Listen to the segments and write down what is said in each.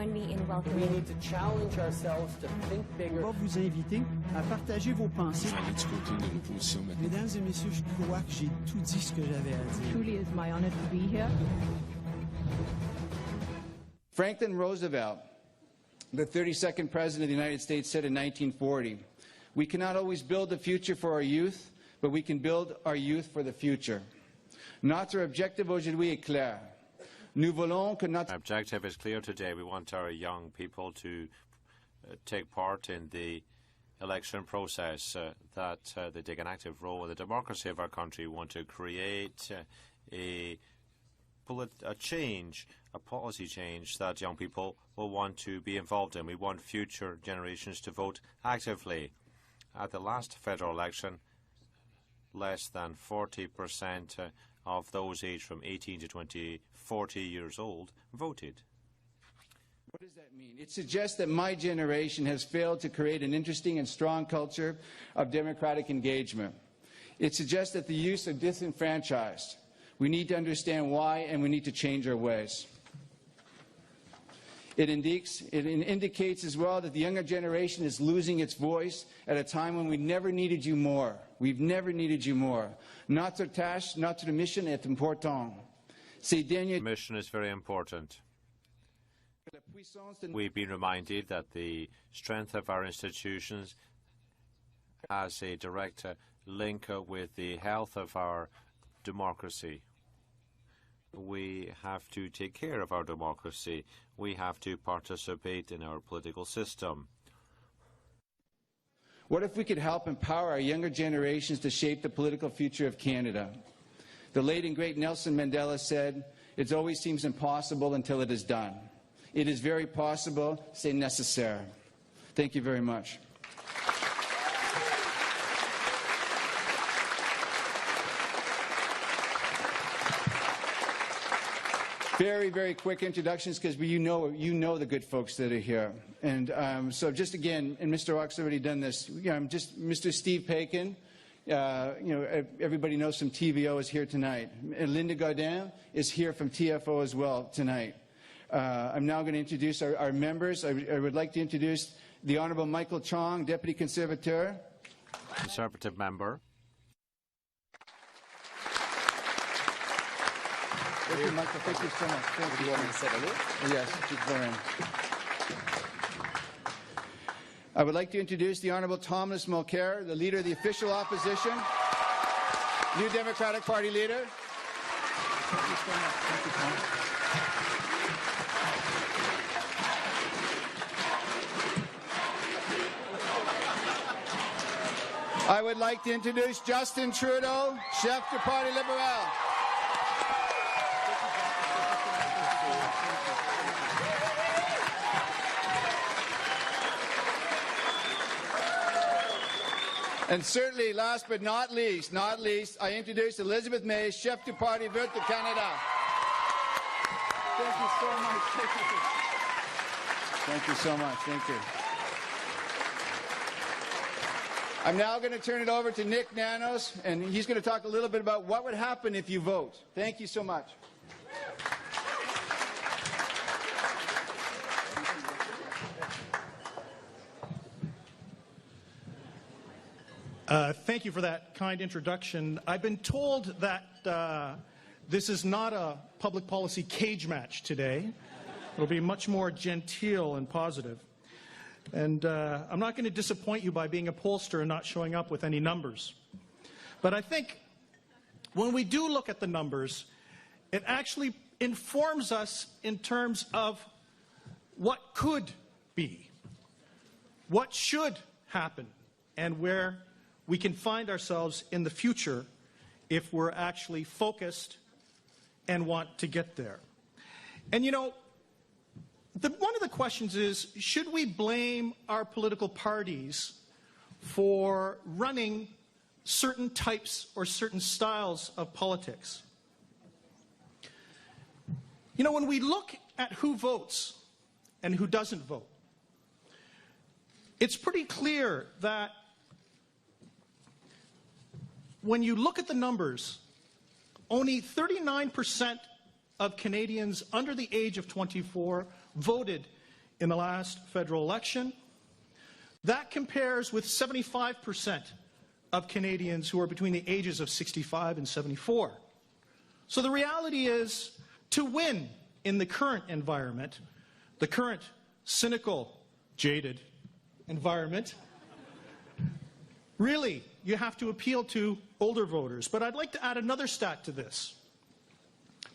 join me in We welcoming need to challenge ourselves to think On bigger. va vous inviter à partager vos pensées. J'en ai du côté de l'opposition maintenant. Mesdames et messieurs, je crois que j'ai tout dit ce que j'avais à dire. Truly is my honor to be here. Franklin Roosevelt, the 32nd President of the United States, said in 1940, "We cannot always build the future for our youth, but we can build our youth for the future." Notre objectif aujourd'hui est clair. Nous voulons que notre... Our objective is clear today. We want our young people to take part in the election process, that they take an active role in the democracy of our country. We want to create a change, a policy change that young people will want to be involved in. We want future generations to vote actively. At the last federal election, less than 40% of those aged from 18 to 40 years old voted. What does that mean? It suggests that my generation has failed to create an interesting and strong culture of democratic engagement. It suggests that the youth are disenfranchised. We need to understand why, and we need to change our ways. It indicates as well that the younger generation is losing its voice at a time when we never needed you more. We've never needed you more. Notre tâche, notre mission est important. The mission is very important. We've been reminded that the strength of our institutions has a direct link with the health of our democracy. We have to take care of our democracy. We have to participate in our political system. What if we could help empower our younger generations to shape the political future of Canada? The late and great Nelson Mandela said, "It always seems impossible until it is done." It is very possible, c'est nécessaire. Thank you very much. Very, very quick introductions, because you know the good folks that are here. And so just again, and Mr. Rock's already done this, just Mr. Steve Paikin, everybody knows from TVO, is here tonight. And Linda Gaudin is here from TFO as well tonight. I'm now going to introduce our members. I would like to introduce the Honourable Michael Chong, Deputy Conservateur. Conservative member. Thank you, Michael. Thank you so much. Thank you. You want me to say hello? Yes, keep going. I would like to introduce the Honourable Thomas Mulcair, the Leader of the Official Opposition, New Democratic Party Leader. Thank you so much. Thank you, Tom. I would like to introduce Justin Trudeau, Chef du Parti Libéral. And certainly, last but not least, I introduce Elizabeth May, Chef du Parti Vert de Canada. Thank you so much. Thank you so much. Thank you. I'm now going to turn it over to Nick Nanos, and he's going to talk a little bit about what would happen if you vote. Thank you so much. Thank you for that kind introduction. I've been told that this is not a public policy cage match today. It'll be much more genteel and positive. And I'm not going to disappoint you by being a pollster and not showing up with any numbers. But I think when we do look at the numbers, it actually informs us in terms of what could be, what should happen, and where we can find ourselves in the future if we're actually focused and want to get there. And one of the questions is, should we blame our political parties for running certain types or certain styles of politics? When we look at who votes and who doesn't vote, it's pretty clear that when you look at the numbers, only 39% of Canadians under the age of 24 voted in the last federal election. That compares with 75% of Canadians who are between the ages of 65 and 74. So the reality is, to win in the current environment, the current cynical, jaded environment, really, you have to appeal to older voters. But I'd like to add another stat to this,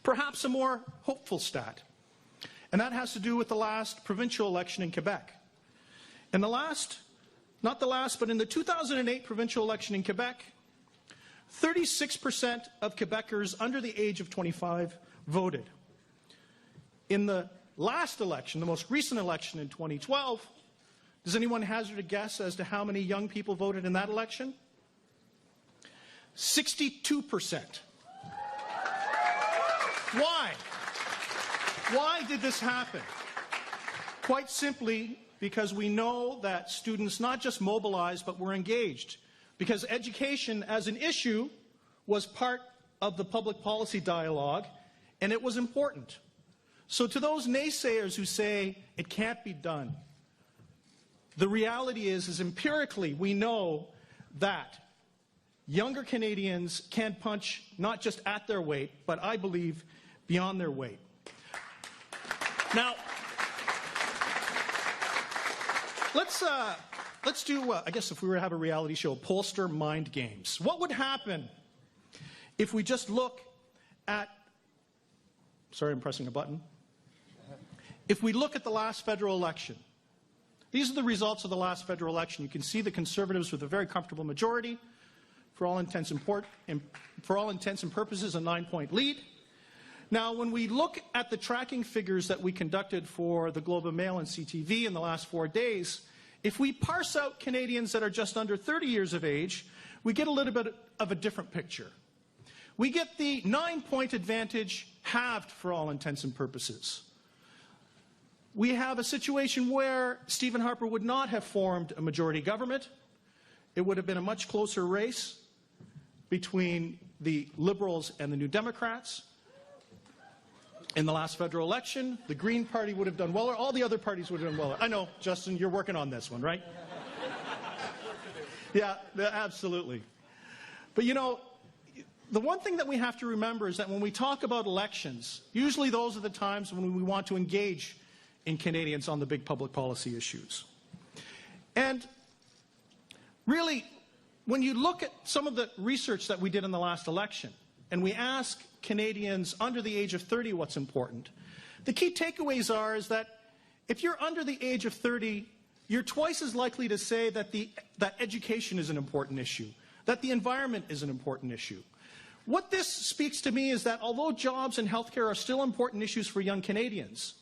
perhaps a more hopeful stat, and that has to do with the last provincial election in Quebec. In the last, not the last, but in the 2008 provincial election in Quebec, 36% of Quebecers under the age of 25 voted. In the last election, the most recent election in 2012, does anyone hazard a guess as to how many young people voted in that election? 62%. Why? Why did this happen? Quite simply because we know that students not just mobilized but were engaged, because education as an issue was part of the public policy dialogue and it was important. So to those naysayers who say it can't be done, the reality is empirically we know that younger Canadians can punch not just at their weight, but I believe beyond their weight. Now, let's do, I guess if we were to have a reality show, pollster mind games. What would happen if we just look at, sorry, I'm pressing a button. If we look at the last federal election, these are the results of the last federal election. You can see the Conservatives with a very comfortable majority, for all intents and purposes, a 9-point lead. Now, when we look at the tracking figures that we conducted for the Globe and Mail and CTV in the last 4 days, if we parse out Canadians that are just under 30 years of age, we get a little bit of a different picture. We get the 9-point advantage halved for all intents and purposes. We have a situation where Stephen Harper would not have formed a majority government. It would have been a much closer race between the Liberals and the New Democrats. In the last federal election, the Green Party would have done well, or all the other parties would have done well. I know, Justin, you're working on this one, right? Yeah, absolutely. But you know, the one thing that we have to remember is that when we talk about elections, usually those are the times when we want to engage in Canadians on the big public policy issues. And really, when you look at some of the research that we did in the last election, and we ask Canadians under the age of 30 what's important, the key takeaways are is that if you're under the age of 30, you're twice as likely to say that that education is an important issue, that the environment is an important issue. What this speaks to me is that although jobs and healthcare are still important issues for young Canadians,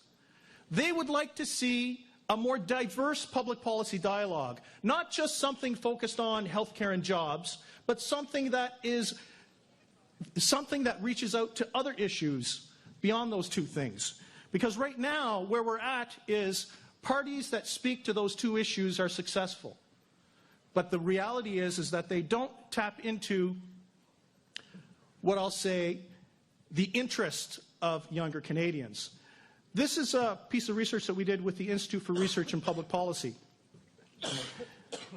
they would like to see a more diverse public policy dialogue, not just something focused on healthcare and jobs, but something that reaches out to other issues beyond those two things. Because right now, where we're at is parties that speak to those two issues are successful. But the reality is that they don't tap into what I'll say, the interest of younger Canadians. This is a piece of research that we did with the Institute for Research in Public Policy.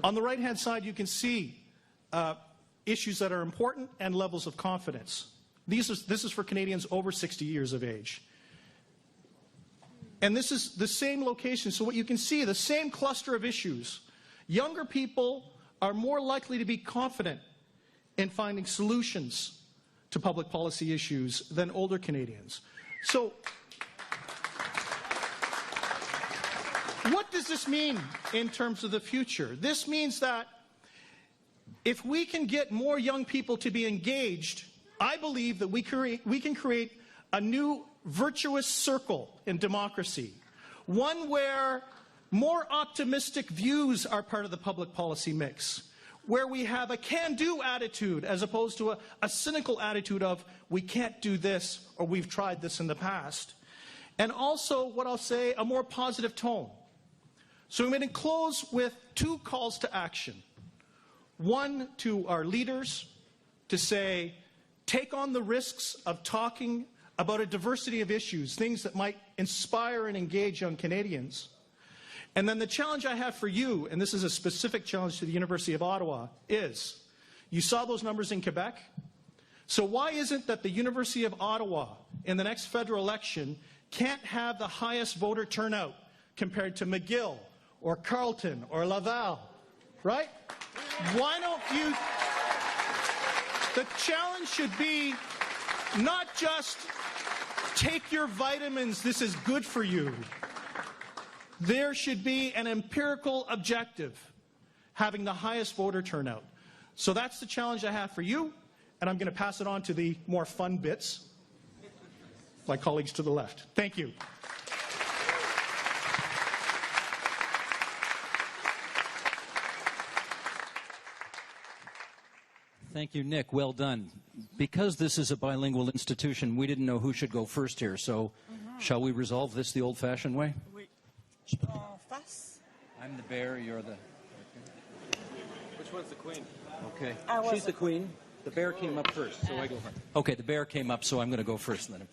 On the right-hand side, you can see issues that are important and levels of confidence. This is for Canadians over 60 years of age. And this is the same location. So what you can see, the same cluster of issues. Younger people are more likely to be confident in finding solutions to public policy issues than older Canadians. So what does this mean in terms of the future? This means that if we can get more young people to be engaged, I believe that we can create a new virtuous circle in democracy, one where more optimistic views are part of the public policy mix, where we have a can-do attitude as opposed to a cynical attitude of we can't do this or we've tried this in the past. And also, what I'll say, a more positive tone. So I'm going to close with two calls to action. One, to our leaders to say, take on the risks of talking about a diversity of issues, things that might inspire and engage young Canadians. And then the challenge I have for you, and this is a specific challenge to the University of Ottawa, is you saw those numbers in Quebec? So why is it that the University of Ottawa in the next federal election can't have the highest voter turnout compared to McGill or Carleton or Laval, right? Why don't you... The challenge should be not just take your vitamins, this is good for you. There should be an empirical objective, having the highest voter turnout. So that's the challenge I have for you, and I'm going to pass it on to the more fun bits, my colleagues to the left. Thank you. Thank you, Nick. Well done. Because this is a bilingual institution, we didn't know who should go first here, so shall we resolve this the old-fashioned way? I'm the bear, you're the... Which one's the queen? Okay. She's the queen. The bear came up first, so I go first. Okay, the bear came up, so I'm going to go first then.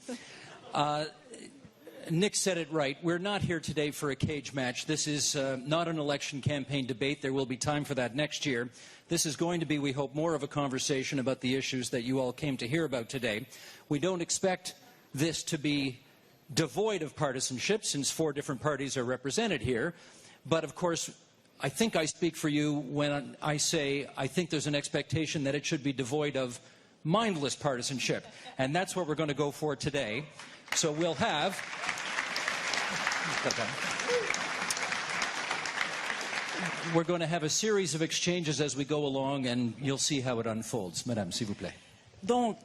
Nick said it right. We're not here today for a cage match. This is not an election campaign debate. There will be time for that next year. This is going to be, we hope, more of a conversation about the issues that you all came to hear about today. We don't expect this to be devoid of partisanship, since 4 different parties are represented here. But, of course, I think I speak for you when I say I think there's an expectation that it should be devoid of mindless partisanship. And that's what we're going to go for today. So we'll have... We're going to have a series of exchanges as we go along, and you'll see how it unfolds. Madame, s'il vous plaît. Donc,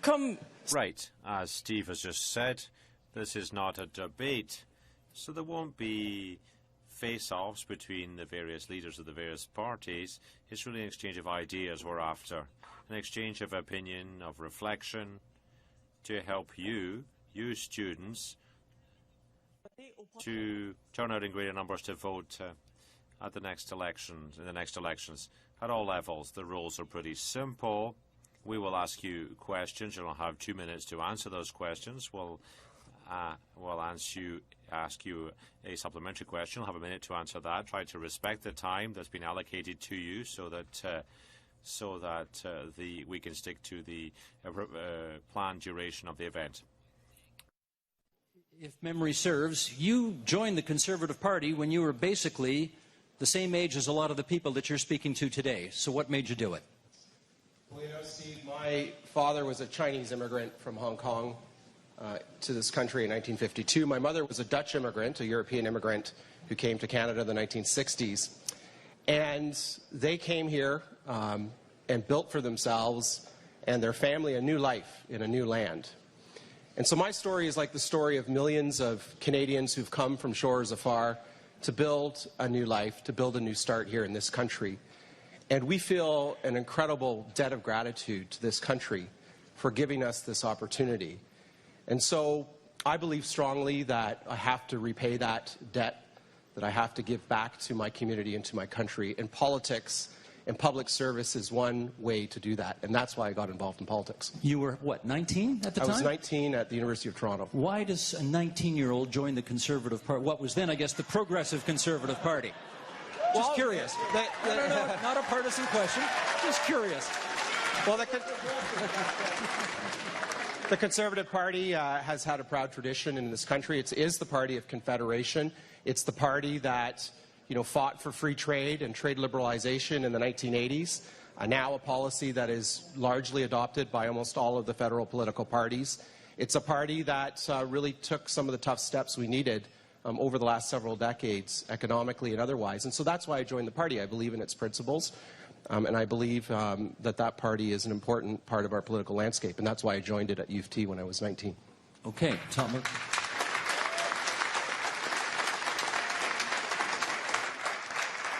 comme... Right, as Steve has just said, this is not a debate, so there won't be face-offs between the various leaders of the various parties. It's really an exchange of ideas we're after, an exchange of opinion, of reflection, to help you students, to turn out in greater numbers to vote at the next elections, in the next elections, at all levels. The rules are pretty simple. We will ask you questions. You'll have 2 minutes to answer those questions. We'll ask you a supplementary question. You'll have a minute to answer that. Try to respect the time that's been allocated to you, so that we can stick to the planned duration of the event. If memory serves, you joined the Conservative Party when you were basically the same age as a lot of the people that you're speaking to today. So what made you do it? Well, Steve, my father was a Chinese immigrant from Hong Kong to this country in 1952. My mother was a Dutch immigrant, a European immigrant who came to Canada in the 1960s. And they came here and built for themselves and their family a new life in a new land. And so my story is like the story of millions of Canadians who've come from shores afar to build a new life, to build a new start here in this country. And we feel an incredible debt of gratitude to this country for giving us this opportunity. And so I believe strongly that I have to repay that debt, that I have to give back to my community and to my country. And politics and public service is one way to do that. And that's why I got involved in politics. You were, what, 19 at the time? I was 19 at the University of Toronto. Why does a 19-year-old join the Conservative Party? What was then, I guess, the Progressive Conservative Party? Just curious. No, not a partisan question. Just curious. Well, the Conservative Party has had a proud tradition in this country. It is the party of confederation. It's the party that fought for free trade and trade liberalization in the 1980s. Now a policy that is largely adopted by almost all of the federal political parties. It's a party that really took some of the tough steps we needed over the last several decades, economically and otherwise. And so that's why I joined the party. I believe in its principles, and I believe that party is an important part of our political landscape, and that's why I joined it at U of T when I was 19. Okay, Tom.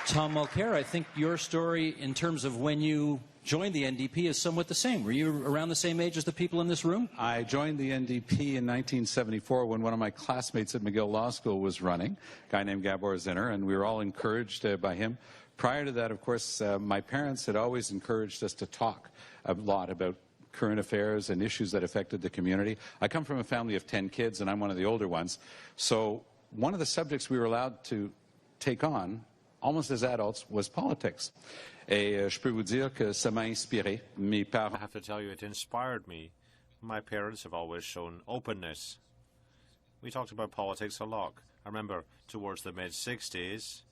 Tom Mulcair, I think your story in terms of when you joined the NDP is somewhat the same. Were you around the same age as the people in this room? I joined the NDP in 1974 when one of my classmates at McGill Law School was running, a guy named Gabor Zinner, and we were all encouraged by him. Prior to that, of course, my parents had always encouraged us to talk a lot about current affairs and issues that affected the community. I come from a family of 10 kids, and I'm one of the older ones. So one of the subjects we were allowed to take on, almost as adults, was politics. Et je peux vous dire que ça m'a inspiré. Mes parents... I have to tell you, it inspired me. My parents have always shown openness. We talked about politics a lot. I remember towards the mid-60s,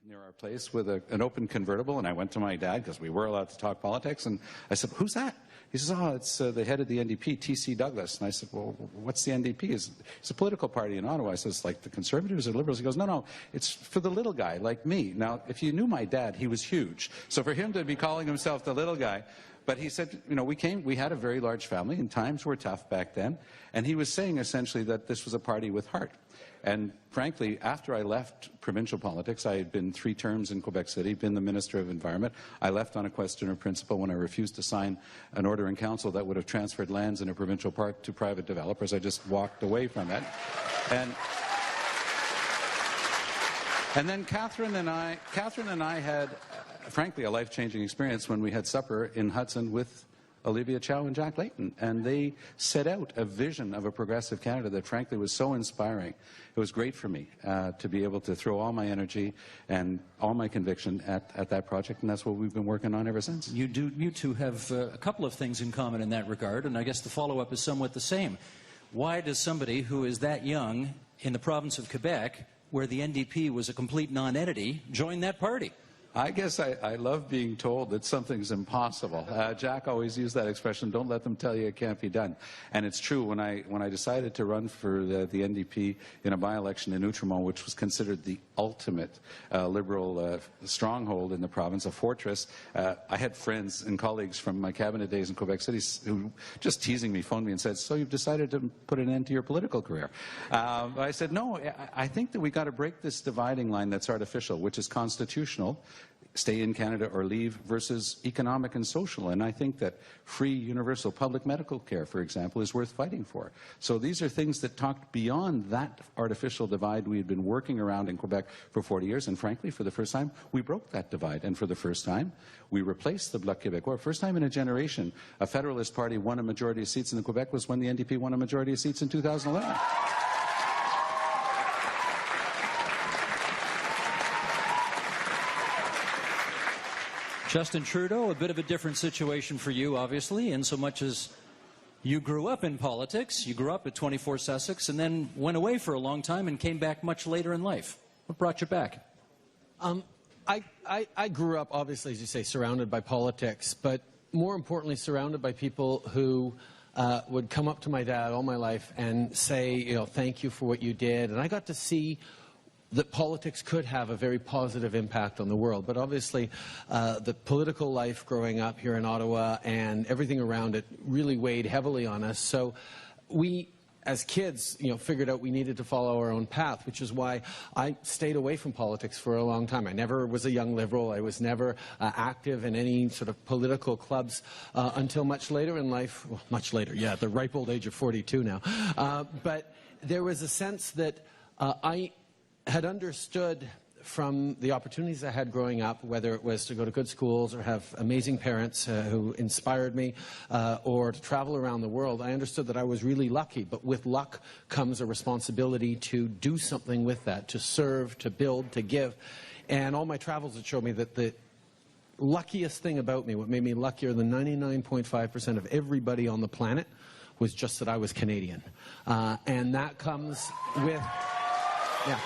near our place with an open convertible, and I went to my dad because we were allowed to talk politics, and I said, "Who's that?" He says, "Oh, it's the head of the NDP, T.C. Douglas." And I said, "Well, what's the NDP? It's a political party in Ottawa." I says, "Like the Conservatives or Liberals?" He goes, "No, it's for the little guy like me." Now, if you knew my dad, he was huge. So for him to be calling himself the little guy, but he said, you know, we had a very large family, and times were tough back then, and he was saying essentially that this was a party with heart. And frankly, after I left provincial politics, I had been 3 terms in Quebec City, been the Minister of Environment. I left on a question of principle when I refused to sign an order in council that would have transferred lands in a provincial park to private developers. I just walked away from it. And then Catherine and I had, frankly, a life-changing experience when we had supper in Hudson with Olivia Chow and Jack Layton, and they set out a vision of a progressive Canada that frankly was so inspiring. It was great for me to be able to throw all my energy and all my conviction at that project, and that's what we've been working on ever since. You two have a couple of things in common in that regard, and I guess the follow-up is somewhat the same. Why does somebody who is that young in the province of Quebec, where the NDP was a complete non-entity, join that party? I guess I love being told that something's impossible. Jack always used that expression, "Don't let them tell you it can't be done." And it's true. When I decided to run for the NDP in a by-election in Outremont, which was considered the ultimate Liberal stronghold in the province, a fortress, I had friends and colleagues from my cabinet days in Quebec City who, just teasing me, phoned me and said, "So you've decided to put an end to your political career?" I said, "No, I think that we've got to break this dividing line that's artificial, which is constitutional, stay in Canada or leave, versus economic and social. And I think that free, universal public medical care, for example, is worth fighting for." So these are things that talked beyond that artificial divide we had been working around in Quebec for 40 years. And frankly, for the first time, we broke that divide. And for the first time, we replaced the Bloc Québécois. First time in a generation, a Federalist Party won a majority of seats in Quebec was when the NDP won a majority of seats in 2011. Justin Trudeau, a bit of a different situation for you, obviously, in so much as you grew up in politics. You grew up at 24 Sussex and then went away for a long time and came back much later in life. What brought you back? I grew up, obviously, as you say, surrounded by politics, but more importantly, surrounded by people who would come up to my dad all my life and say, you know, "Thank you for what you did." And I got to see that politics could have a very positive impact on the world. But obviously, the political life growing up here in Ottawa and everything around it really weighed heavily on us. So we, as kids, you know, figured out we needed to follow our own path, which is why I stayed away from politics for a long time. I never was a young Liberal. I was never active in any sort of political clubs until much later in life. Well, much later, yeah, at the ripe old age of 42 now. But there was a sense that I had understood from the opportunities I had growing up, whether it was to go to good schools or have amazing parents who inspired me, or to travel around the world, I understood that I was really lucky. But with luck comes a responsibility to do something with that, to serve, to build, to give. And all my travels had showed me that the luckiest thing about me, what made me luckier than 99.5% of everybody on the planet, was just that I was Canadian. And that comes with... yeah.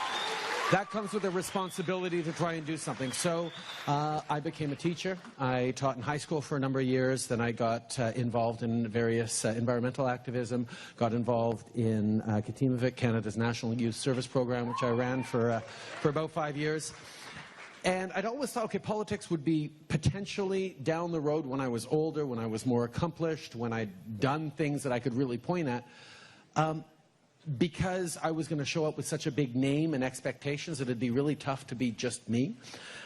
That comes with a responsibility to try and do something. So I became a teacher. I taught in high school for a number of years. Then I got involved in various environmental activism, got involved in Katimavik, Canada's National Youth Service Program, which I ran for about 5 years. And I'd always thought, okay, politics would be potentially down the road when I was older, when I was more accomplished, when I'd done things that I could really point at. Because I was going to show up with such a big name and expectations that it'd be really tough to be just me.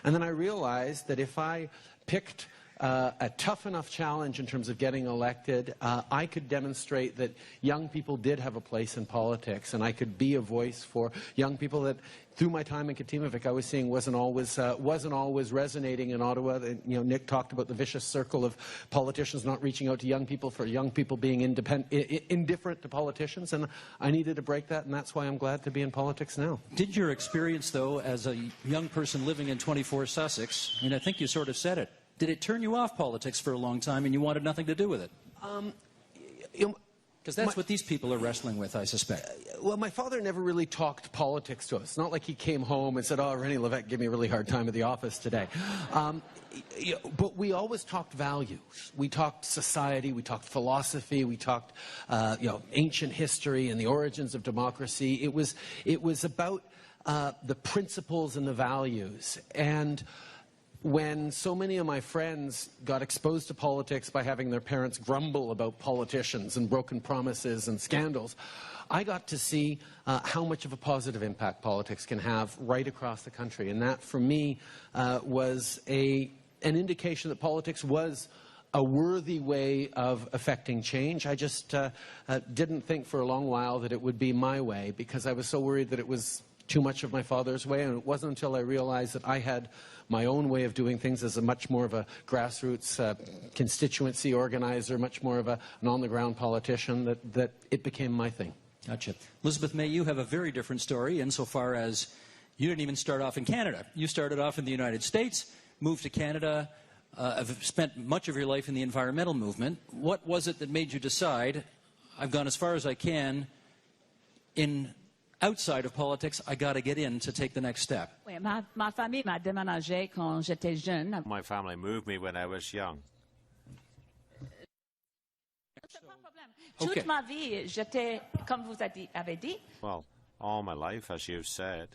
And then I realized that if I picked a tough enough challenge in terms of getting elected, I could demonstrate that young people did have a place in politics, and I could be a voice for young people that, through my time in Katimavik, I was seeing wasn't always resonating in Ottawa. Nick talked about the vicious circle of politicians not reaching out to young people, for young people being indifferent to politicians, and I needed to break that, and that's why I'm glad to be in politics now. Did your experience, though, as a young person living in 24 Sussex, I mean, I think you sort of said it, did it turn you off politics for a long time and you wanted nothing to do with it? Because that's what these people are wrestling with, I suspect. Well, my father never really talked politics to us. It's not like he came home and said, "Oh, Rennie Levesque gave me a really hard time at the office today." But we always talked values. We talked society. We talked philosophy. We talked, ancient history and the origins of democracy. It was about the principles and the values. And when so many of my friends got exposed to politics by having their parents grumble about politicians and broken promises and scandals, I got to see how much of a positive impact politics can have right across the country. And that, for me, was an indication that politics was a worthy way of affecting change. I just didn't think for a long while that it would be my way, because I was so worried that it was too much of my father's way, and it wasn't until I realized that I had my own way of doing things as a much more of a grassroots constituency organizer, much more of an on-the-ground politician, that it became my thing. Gotcha. Elizabeth May, you have a very different story insofar as you didn't even start off in Canada. You started off in the United States, moved to Canada, have spent much of your life in the environmental movement. What was it that made you decide, I've gone as far as I can outside of politics, I got to get in to take the next step? Oui, ma famille m'a déménagé quand j'étais jeune. My family moved me when I was young. Okay. Toute ma vie, j'étais, comme vous avez dit. Well, all my life, as you've said,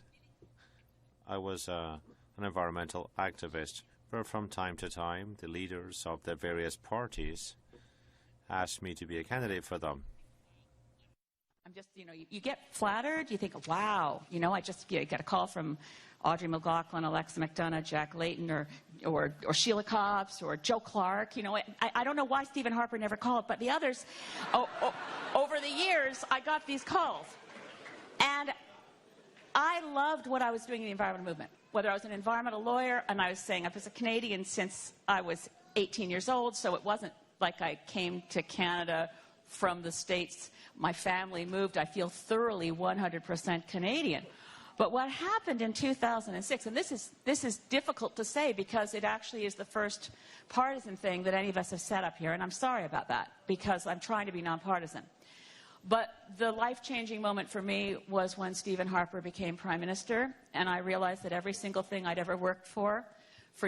I was an environmental activist, where from time to time the leaders of the various parties asked me to be a candidate for them. I'm just, you get flattered. You think, wow, I just get a call from Audrey McLaughlin, Alexa McDonough, Jack Layton, or Sheila Copps, or Joe Clark. I don't know why Stephen Harper never called, but the others, over the years, I got these calls. And I loved what I was doing in the environmental movement. Whether I was an environmental lawyer, and I was saying I was a Canadian since I was 18 years old, so it wasn't like I came to Canada from the States. My family moved. I feel thoroughly 100% Canadian. But what happened in 2006, and this is difficult to say because it actually is the first partisan thing that any of us have set up here, and I'm sorry about that because I'm trying to be nonpartisan. But the life-changing moment for me was when Stephen Harper became Prime Minister, and I realized that every single thing I'd ever worked for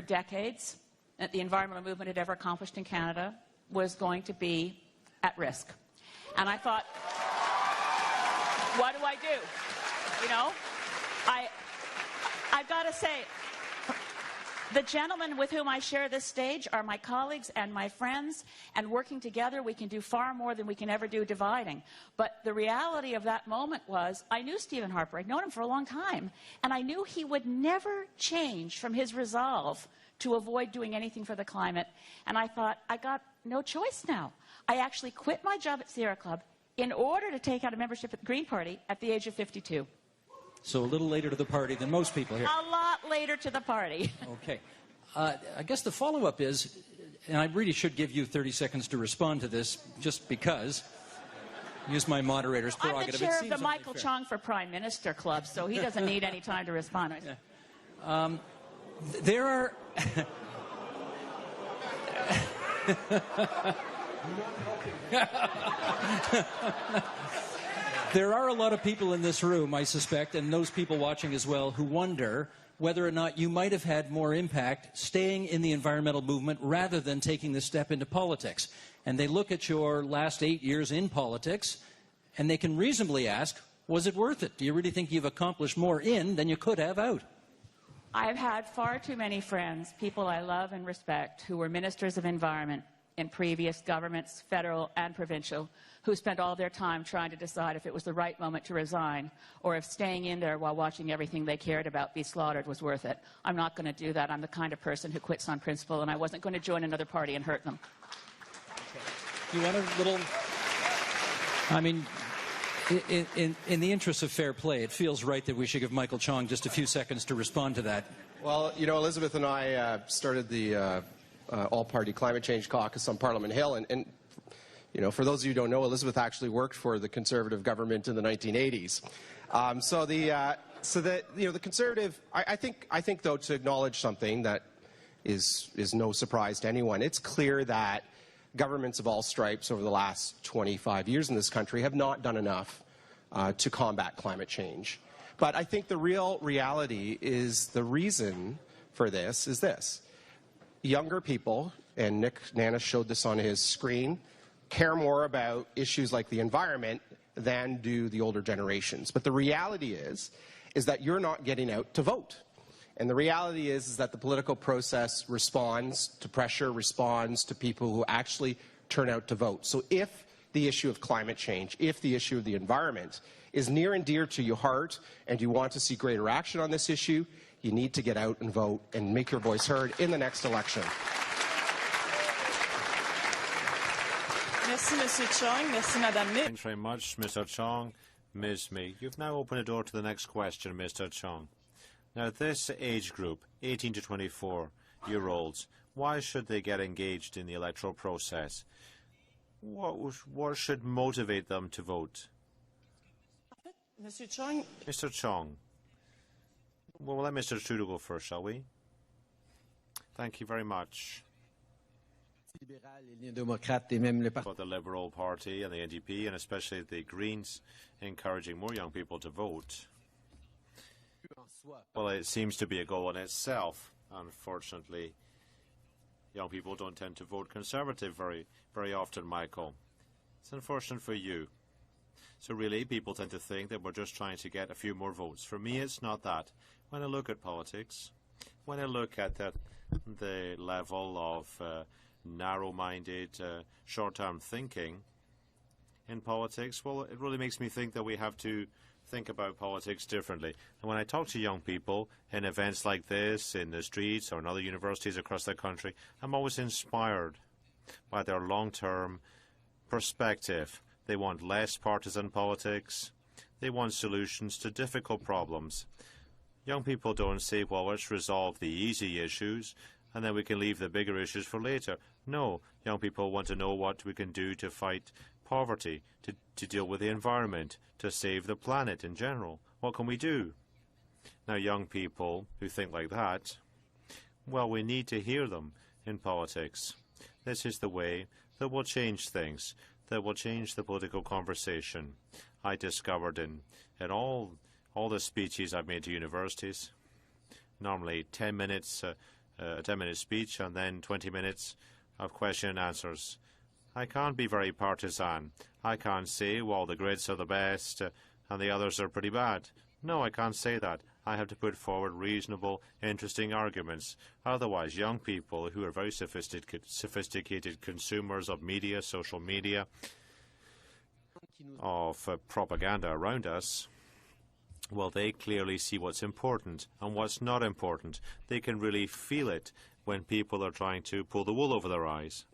decades, that the environmental movement had ever accomplished in Canada, was going to be at risk. And I thought, what do I do? I've got to say, the gentlemen with whom I share this stage are my colleagues and my friends, and working together we can do far more than we can ever do dividing. But the reality of that moment was, I knew Stephen Harper. I'd known him for a long time, and I knew he would never change from his resolve to avoid doing anything for the climate. And I thought, I got no choice now. I actually quit my job at Sierra Club in order to take out a membership at the Green Party at the age of 52. So a little later to the party than most people here. A lot later to the party. Okay. I guess the follow-up is, and I really should give you 30 seconds to respond to this, just because. Use my moderator's prerogative. I'm the chair of the Michael Chong for Prime Minister Club, so he doesn't need any time to respond. Yeah. There are... There are a lot of people in this room, I suspect, and those people watching as well, who wonder whether or not you might have had more impact staying in the environmental movement rather than taking the step into politics. And they look at your last 8 years in politics, and they can reasonably ask, was it worth it? Do you really think you've accomplished more in than you could have out? I've had far too many friends, people I love and respect, who were ministers of environment, in previous governments, federal and provincial, who spent all their time trying to decide if it was the right moment to resign or if staying in there while watching everything they cared about be slaughtered was worth it. I'm not going to do that. I'm the kind of person who quits on principle, and I wasn't going to join another party and hurt them. You want a little... I mean, in the interest of fair play, it feels right that we should give Michael Chong just a few seconds to respond to that. Well, you know, Elizabeth and I started the all-party climate change caucus on Parliament Hill, and you know, for those of you who don't know, Elizabeth actually worked for the Conservative government in the 1980s. The Conservative, I think though, to acknowledge something that is no surprise to anyone, it's clear that governments of all stripes over the last 25 years in this country have not done enough to combat climate change. But I think the real reality is the reason for this is this. Younger people, and Nick Nana showed this on his screen, care more about issues like the environment than do the older generations. But the reality is that you're not getting out to vote. And the reality is that the political process responds to pressure, responds to people who actually turn out to vote. So if the issue of climate change, if the issue of the environment is near and dear to your heart and you want to see greater action on this issue, you need to get out and vote and make your voice heard in the next election. Merci, Monsieur Chong. Merci, Madame May. Thanks very much, Mr. Chong. Ms. May, you've now opened the door to the next question, Mr. Chong. Now, this age group, 18 to 24-year-olds, why should they get engaged in the electoral process? What should motivate them to vote? Monsieur Chong. Mr. Chong. Well, we'll let Mr. Trudeau go first, shall we? Thank you very much. For the Liberal Party and the NDP, and especially the Greens, encouraging more young people to vote. Well, it seems to be a goal in itself. Unfortunately, young people don't tend to vote Conservative very often, Michael. It's unfortunate for you. So really, people tend to think that we're just trying to get a few more votes. For me, it's not that. When I look at politics, when I look at the level of narrow-minded, short-term thinking in politics, well, it really makes me think that we have to think about politics differently. And when I talk to young people in events like this, in the streets or in other universities across the country, I'm always inspired by their long-term perspective. They want less partisan politics. They want solutions to difficult problems. Young people don't say, well, let's resolve the easy issues and then we can leave the bigger issues for later. No, young people want to know what we can do to fight poverty, to deal with the environment, to save the planet in general. What can we do? Now, young people who think like that, well, we need to hear them in politics. This is the way that will change things, that will change the political conversation. I discovered in all the speeches I've made to universities, normally 10 minutes, a 10-minute speech and then 20 minutes of question and answers. I can't be very partisan. I can't say, well, the Grits are the best and the others are pretty bad. No, I can't say that. I have to put forward reasonable, interesting arguments. Otherwise, young people who are very sophisticated consumers of media, social media, of propaganda around us, well, they clearly see what's important and what's not important. They can really feel it when people are trying to pull the wool over their eyes.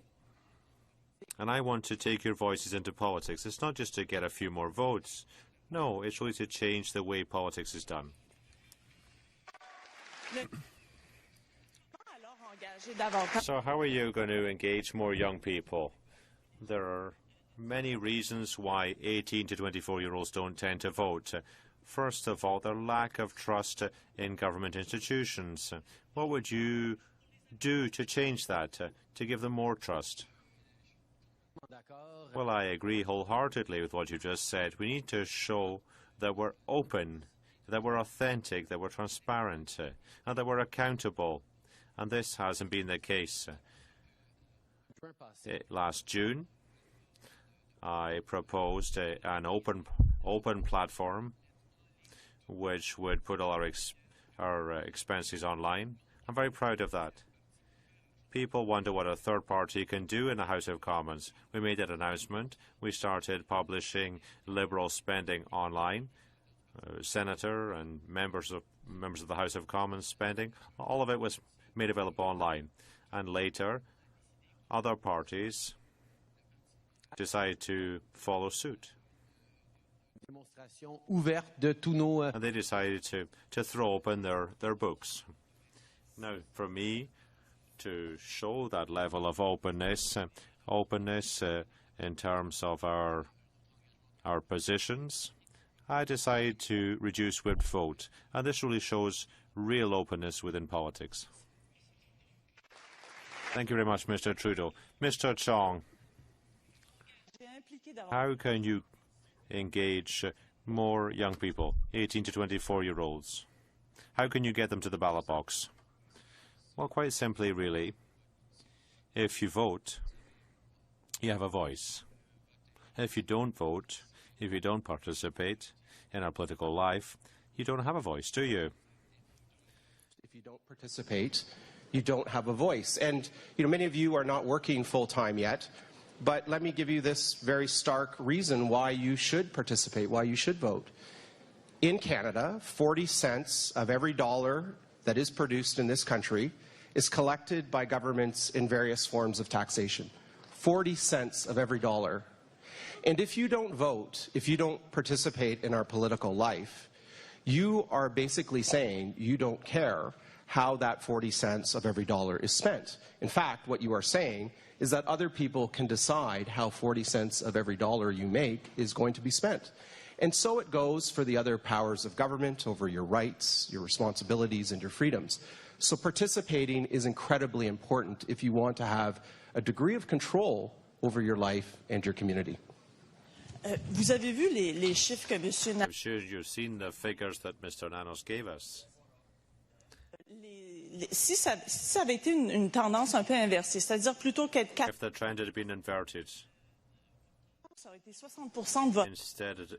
And I want to take your voices into politics. It's not just to get a few more votes. No, it's really to change the way politics is done. So how are you going to engage more young people? There are many reasons why 18 to 24-year-olds don't tend to vote. First of all, their lack of trust in government institutions. What would you do to change that, to give them more trust? Well, I agree wholeheartedly with what you just said. We need to show that we're open, that we're authentic, that we're transparent, and that we're accountable. And this hasn't been the case. Last June, I proposed an open platform which would put all our expenses online. I'm very proud of that. People wonder what a third party can do in the House of Commons. We made that announcement. We started publishing Liberal spending online. Senator and members of the House of Commons spending, all of it was made available online. And later, other parties decided to follow suit. And they decided to throw open their books. Now, for me, to show that level of openness in terms of our positions, I decided to reduce whipped vote, and this really shows real openness within politics. Thank you very much, Mr. Trudeau. Mr. Chong, how can you engage more young people, 18 to 24-year-olds? How can you get them to the ballot box? Well, quite simply, really. If you vote, you have a voice. If you don't vote, if you don't participate in our political life, you don't have a voice, do you? If you don't participate, you don't have a voice. And, you know, many of you are not working full-time yet, but let me give you this very stark reason why you should participate, why you should vote. In Canada, 40 cents of every dollar that is produced in this country is collected by governments in various forms of taxation. 40 cents of every dollar. And if you don't vote, if you don't participate in our political life, you are basically saying you don't care how that 40 cents of every dollar is spent. In fact, what you are saying is that other people can decide how 40 cents of every dollar you make is going to be spent. And so it goes for the other powers of government over your rights, your responsibilities, and your freedoms. So participating is incredibly important if you want to have a degree of control over your life and your community. Vous avez vu les chiffres que M. I'm sure you've seen the figures that Mr. Nanos gave us. Si ça avait été une tendance un peu inversée, c'est-à-dire plutôt qu'être 4... If the trend had been inverted, ça aurait été 60% de vote.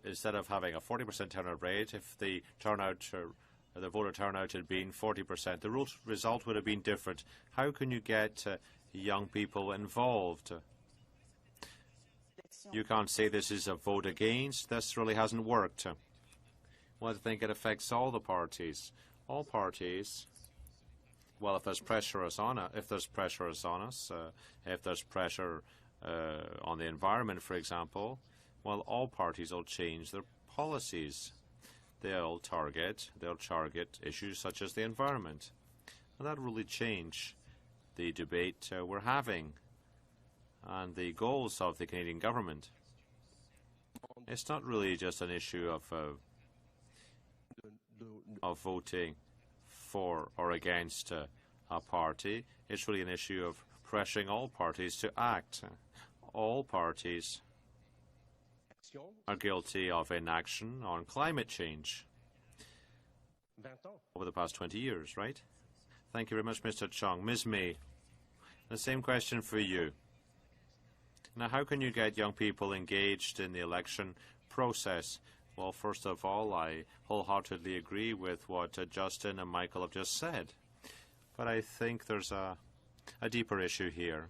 Instead of having a 40% turnout rate, if the voter turnout had been 40%, the result would have been different. How can you get young people involved? You can't say this is a vote against. This really hasn't worked. Well, I think it affects all the parties. All parties. Well, if there's pressure on us, if there's pressure on the environment, for example, well, all parties will change their policies. They'll target issues such as the environment, and that will really change the debate we're having and the goals of the Canadian government. It's not really just an issue of voting for or against a party. It's really an issue of pressuring all parties to act. All parties are guilty of inaction on climate change over the past 20 years, right? Thank you very much, Mr. Chong. Ms. May, the same question for you. Now, how can you get young people engaged in the election process? Well, first of all, I wholeheartedly agree with what Justin and Michael have just said. But I think there's a deeper issue here.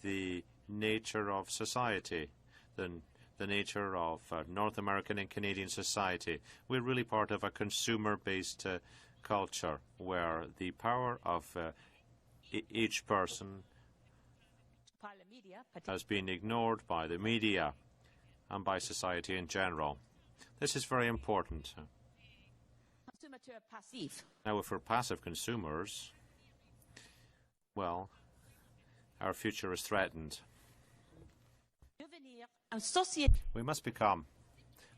The nature of society, the nature of North American and Canadian society. We're really part of a consumer-based culture where the power of each person has been ignored by the media and by society in general. This is very important. Now, if we're passive consumers, well, our future is threatened. We must become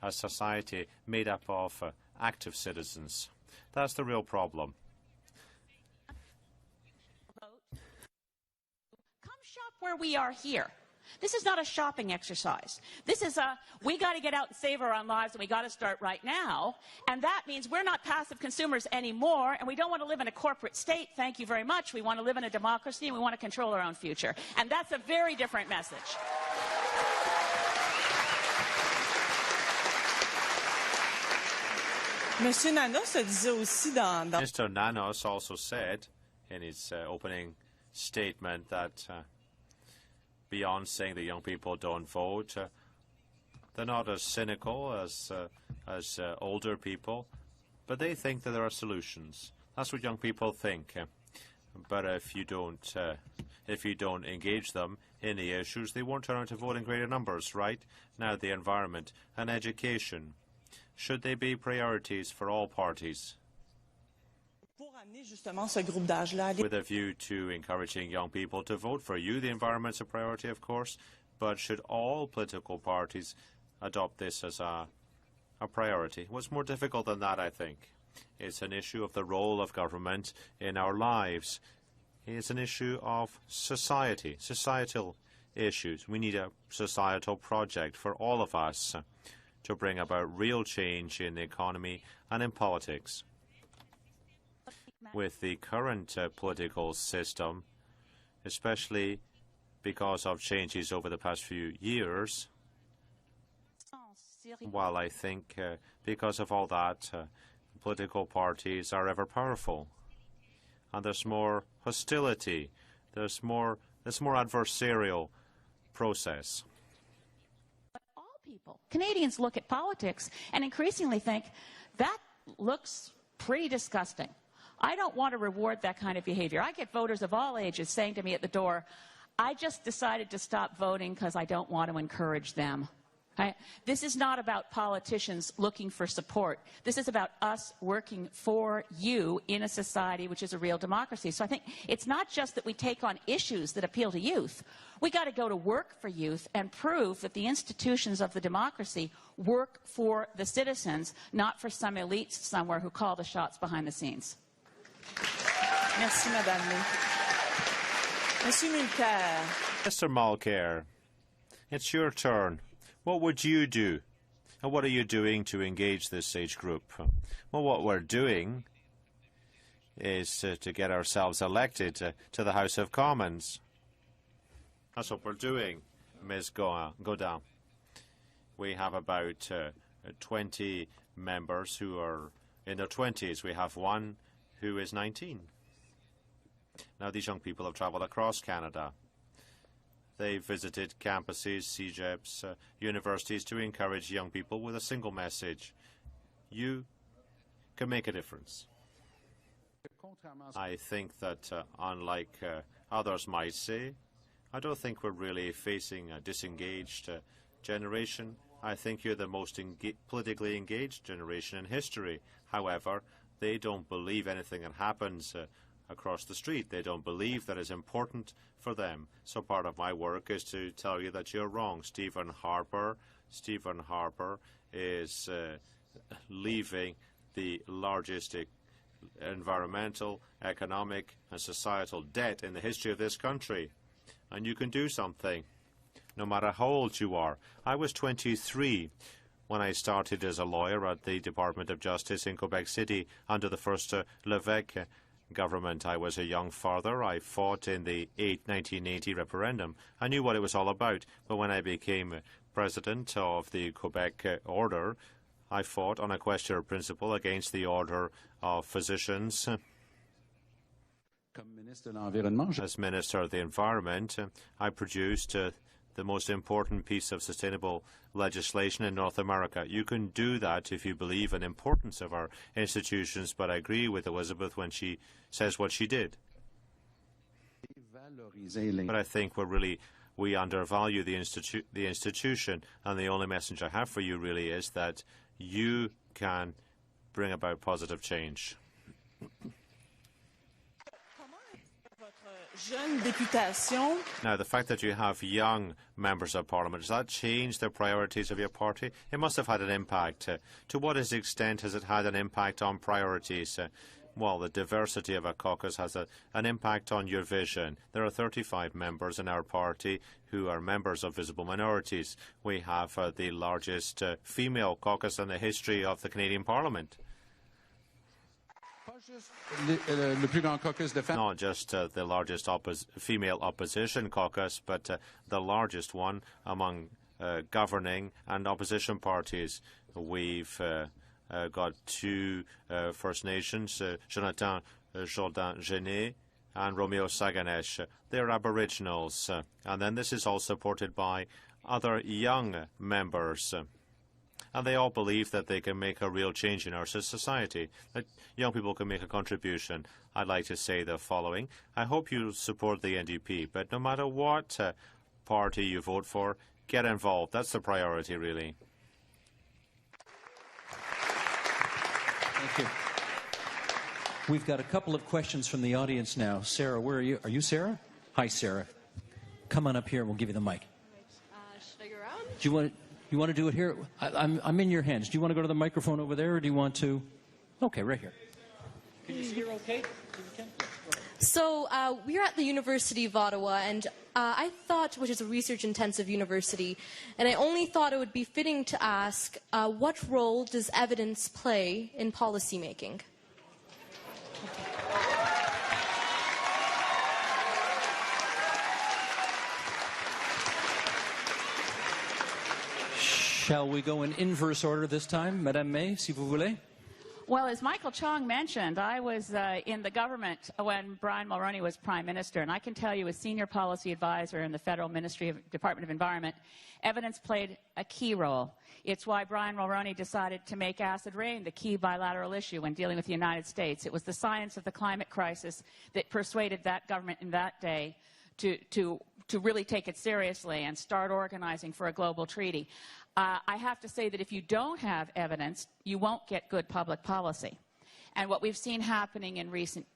a society made up of active citizens. That's the real problem. Come shop where we are here. This is not a shopping exercise. This is we got to get out and save our own lives, and we got to start right now. And that means we're not passive consumers anymore, and we don't want to live in a corporate state. Thank you very much. We want to live in a democracy, and we want to control our own future. And that's a very different message. Monsieur Nanos disait aussi Mr. Nanos also said in his opening statement that beyond saying that young people don't vote, they're not as cynical as older people, but they think that there are solutions. That's what young people think. But if you don't engage them in the issues, they won't turn out to vote in greater numbers, right? Now, the environment and education, should they be priorities for all parties? With a view to encouraging young people to vote for you, the environment's a priority, of course, but should all political parties adopt this as a priority? What's more difficult than that, I think? It's an issue of the role of government in our lives. It's an issue of society, societal issues. We need a societal project for all of us to bring about real change in the economy and in politics. With the current political system, especially because of changes over the past few years, while I think because of all that, political parties are ever powerful, and there's more hostility, there's more adversarial process. All people, Canadians look at politics and increasingly think that looks pretty disgusting. I don't want to reward that kind of behavior. I get voters of all ages saying to me at the door, I just decided to stop voting because I don't want to encourage them. Right? This is not about politicians looking for support. This is about us working for you in a society which is a real democracy. So I think it's not just that we take on issues that appeal to youth. We got to go to work for youth and prove that the institutions of the democracy work for the citizens, not for some elites somewhere who call the shots behind the scenes. Merci, Madame. Monsieur Mulcair. Mr. Mulcair, it's your turn. What would you do? And what are you doing to engage this age group? Well, what we're doing is to get ourselves elected to the House of Commons. That's what we're doing, Ms. Godin. We have about 20 members who are in their 20s. We have one who is 19. Now, these young people have travelled across Canada. They visited campuses, CEGEPs, universities to encourage young people with a single message. You can make a difference. I think that, unlike others might say, I don't think we're really facing a disengaged generation. I think you're the most politically engaged generation in history. However, they don't believe anything that happens across the street. They don't believe that is important for them. So part of my work is to tell you that you're wrong. Stephen Harper is leaving the largest environmental, economic and societal debt in the history of this country. And you can do something, no matter how old you are. I was 23 when I started as a lawyer at the Department of Justice in Quebec City under the first Levesque government. I was a young father. I fought in the 1980 referendum. I knew what it was all about. But when I became president of the Quebec Order, I fought on a question of principle against the Order of Physicians. As Minister of the Environment, I produced the most important piece of sustainable legislation in North America. You can do that if you believe in the importance of our institutions, but I agree with Elizabeth when she says what she did. But I think we undervalue the institution, and the only message I have for you really is that you can bring about positive change. Now, the fact that you have young members of parliament, does that change the priorities of your party? It must have had an impact. To what extent has it had an impact on priorities? Well, the diversity of a caucus has an impact on your vision. There are 35 members in our party who are members of visible minorities. We have the largest female caucus in the history of the Canadian Parliament. Not just the largest female opposition caucus, but the largest one among governing and opposition parties. We've got two First Nations, Jonathan Jourdain-Genet and Romeo Saganesh. They're Aboriginals. And then this is all supported by other young members. And they all believe that they can make a real change in our society, that young people can make a contribution. I'd like to say the following. I hope you support the NDP, but no matter what party you vote for, get involved. That's the priority, really. Thank you. We've got a couple of questions from the audience now. Sarah, where are you? Are you Sarah? Hi, Sarah. Come on up here and we'll give you the mic. Should I go around? Do you want to do it here? I'm in your hands. Do you want to go to the microphone over there, or do you want to? Okay, right here. Can you see her okay? So we're at the University of Ottawa, and I thought, which is a research-intensive university, and I only thought it would be fitting to ask, what role does evidence play in policymaking? Shall we go in inverse order this time? Madame May, si vous voulez. Well, as Michael Chong mentioned, I was in the government when Brian Mulroney was Prime Minister, and I can tell you as Senior Policy Advisor in the Federal Department of Environment, evidence played a key role. It's why Brian Mulroney decided to make acid rain the key bilateral issue when dealing with the United States. It was the science of the climate crisis that persuaded that government in that day to really take it seriously and start organizing for a global treaty. I have to say that if you don't have evidence, you won't get good public policy. And what we've seen happening in recent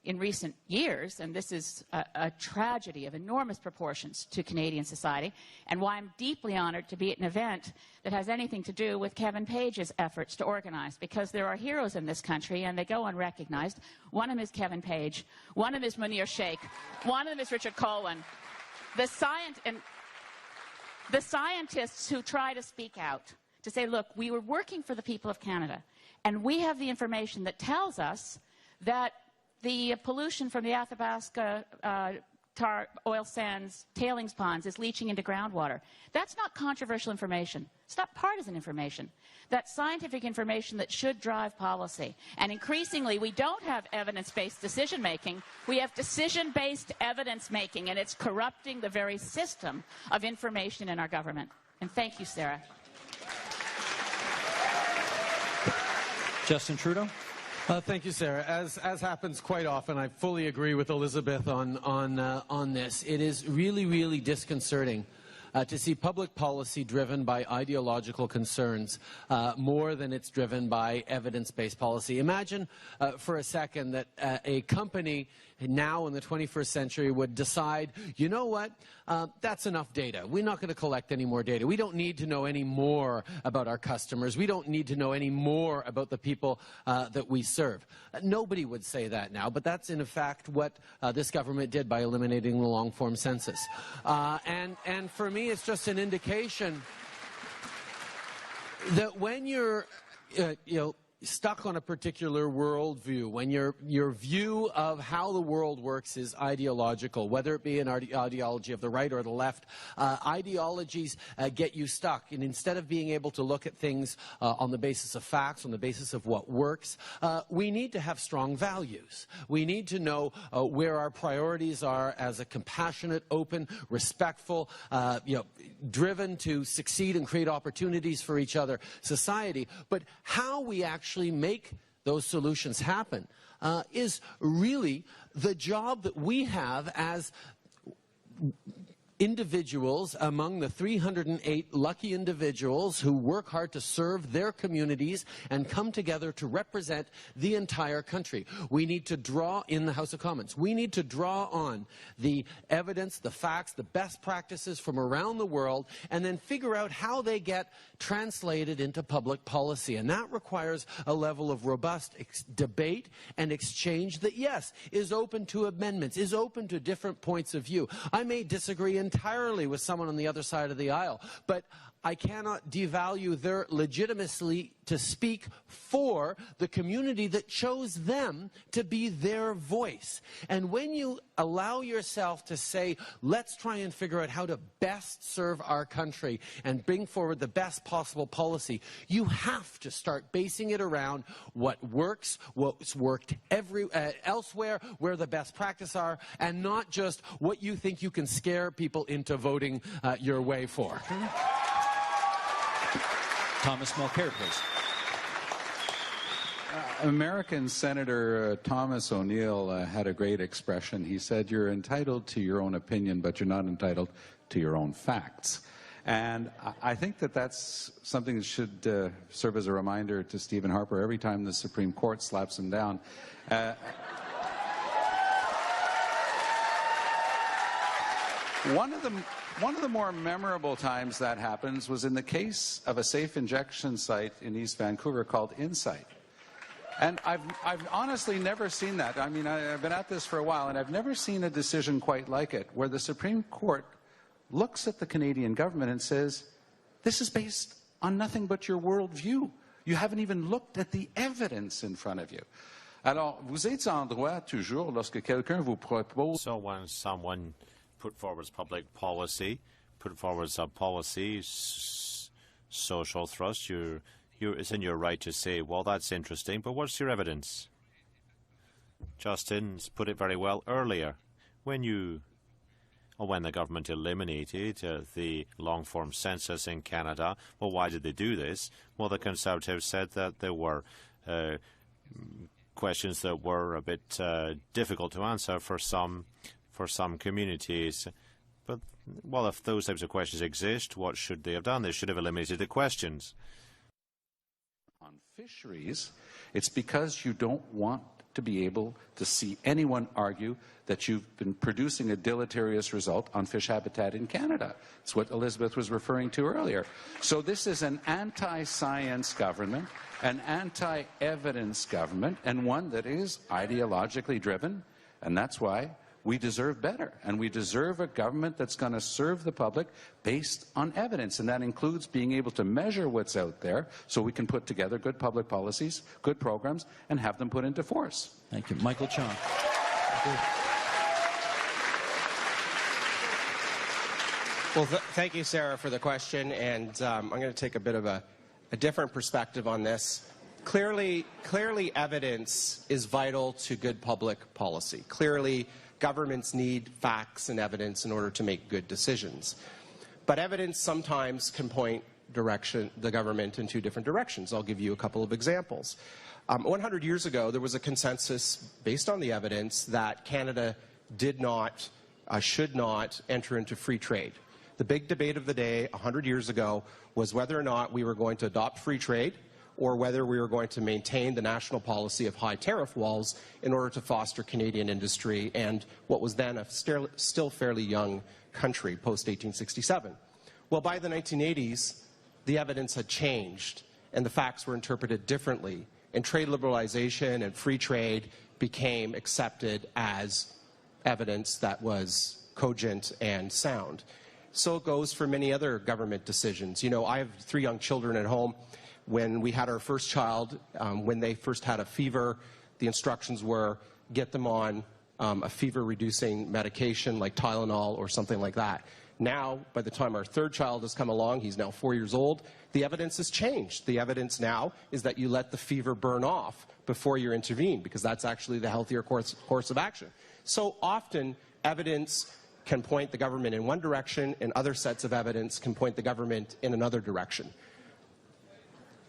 years, and this is a tragedy of enormous proportions to Canadian society, and why I'm deeply honored to be at an event that has anything to do with Kevin Page's efforts to organize, because there are heroes in this country and they go unrecognized. One of them is Kevin Page, one of them is Munir Sheikh, one of them is Richard Colwyn. The scientists who try to speak out, to say, look, we were working for the people of Canada, and we have the information that tells us that the pollution from the Athabasca tar oil sands tailings ponds is leaching into groundwater. That's not controversial information. It's not partisan information. That's scientific information that should drive policy. And increasingly, we don't have evidence-based decision-making. We have decision-based evidence-making, and it's corrupting the very system of information in our government. And thank you, Sarah. Justin Trudeau. Thank you, Sarah. As happens quite often, I fully agree with Elizabeth on this. It is really, really disconcerting to see public policy driven by ideological concerns more than it's driven by evidence-based policy. Imagine for a second that a company now in the 21st century would decide, you know what, that's enough data. We're not going to collect any more data. We don't need to know any more about our customers. We don't need to know any more about the people that we serve. Nobody would say that now, but that's in fact what this government did by eliminating the long-form census. And for me, it's just an indication that when you're, stuck on a particular worldview, when your view of how the world works is ideological, whether it be an ideology of the right or the left, ideologies get you stuck. And instead of being able to look at things on the basis of facts, on the basis of what works, we need to have strong values. We need to know where our priorities are as a compassionate, open, respectful, driven to succeed and create opportunities for each other society. But how we actually make those solutions happen is really the job that we have as individuals among the 308 lucky individuals who work hard to serve their communities and come together to represent the entire country. We need to draw in the House of Commons. We need to draw on the evidence, the facts, the best practices from around the world, and then figure out how they get translated into public policy. And that requires a level of robust debate and exchange that, yes, is open to amendments, is open to different points of view. I may disagree entirely with someone on the other side of the aisle, but I cannot devalue their legitimacy to speak for the community that chose them to be their voice. And when you allow yourself to say, let's try and figure out how to best serve our country and bring forward the best possible policy, you have to start basing it around what works, what's worked elsewhere, where the best practices are, and not just what you think you can scare people into voting your way for. Thomas Mulcair, please. American Senator Thomas O'Neill had a great expression. He said, you're entitled to your own opinion, but you're not entitled to your own facts. And I think that that's something that should serve as a reminder to Stephen Harper every time the Supreme Court slaps him down. One of the more memorable times that happens was in the case of a safe injection site in East Vancouver called Insight. And I've honestly never seen that. I mean, I've been at this for a while, and I've never seen a decision quite like it, where the Supreme Court looks at the Canadian government and says, this is based on nothing but your worldview. You haven't even looked at the evidence in front of you. Alors, vous êtes en droit toujours lorsque quelqu'un vous propose... So when someone put forward public policy, put forward some policy, social thrust, it's in your right to say, well, that's interesting, but what's your evidence? Justin's put it very well earlier. When the government eliminated the long-form census in Canada, well, why did they do this? Well, the Conservatives said that there were questions that were a bit difficult to answer for some communities. But, well, if those types of questions exist, what should they have done? They should have eliminated the questions. On fisheries, it's because you don't want to be able to see anyone argue that you've been producing a deleterious result on fish habitat in Canada. It's what Elizabeth was referring to earlier. So this is an anti-science government, an anti-evidence government, and one that is ideologically driven, and that's why we deserve better, and we deserve a government that's going to serve the public based on evidence, and that includes being able to measure what's out there so we can put together good public policies, good programs, and have them put into force. Thank you. Michael Chong. Well, thank you, Sarah, for the question, and I'm going to take a bit of a different perspective on this. Clearly, evidence is vital to good public policy. Clearly, governments need facts and evidence in order to make good decisions. But evidence sometimes can point the government in two different directions. I'll give you a couple of examples. 100 years ago, there was a consensus based on the evidence that Canada should not enter into free trade. The big debate of the day 100 years ago was whether or not we were going to adopt free trade or whether we were going to maintain the national policy of high tariff walls in order to foster Canadian industry and what was then a still fairly young country post-1867. Well, by the 1980s, the evidence had changed and the facts were interpreted differently, and trade liberalization and free trade became accepted as evidence that was cogent and sound. So it goes for many other government decisions. You know, I have 3 young children at home. When we had our first child, when they first had a fever, the instructions were get them on a fever-reducing medication like Tylenol or something like that. Now, by the time our 3rd child has come along, he's now 4 years old, the evidence has changed. The evidence now is that you let the fever burn off before you intervene, because that's actually the healthier course of action. So often, evidence can point the government in one direction, and other sets of evidence can point the government in another direction.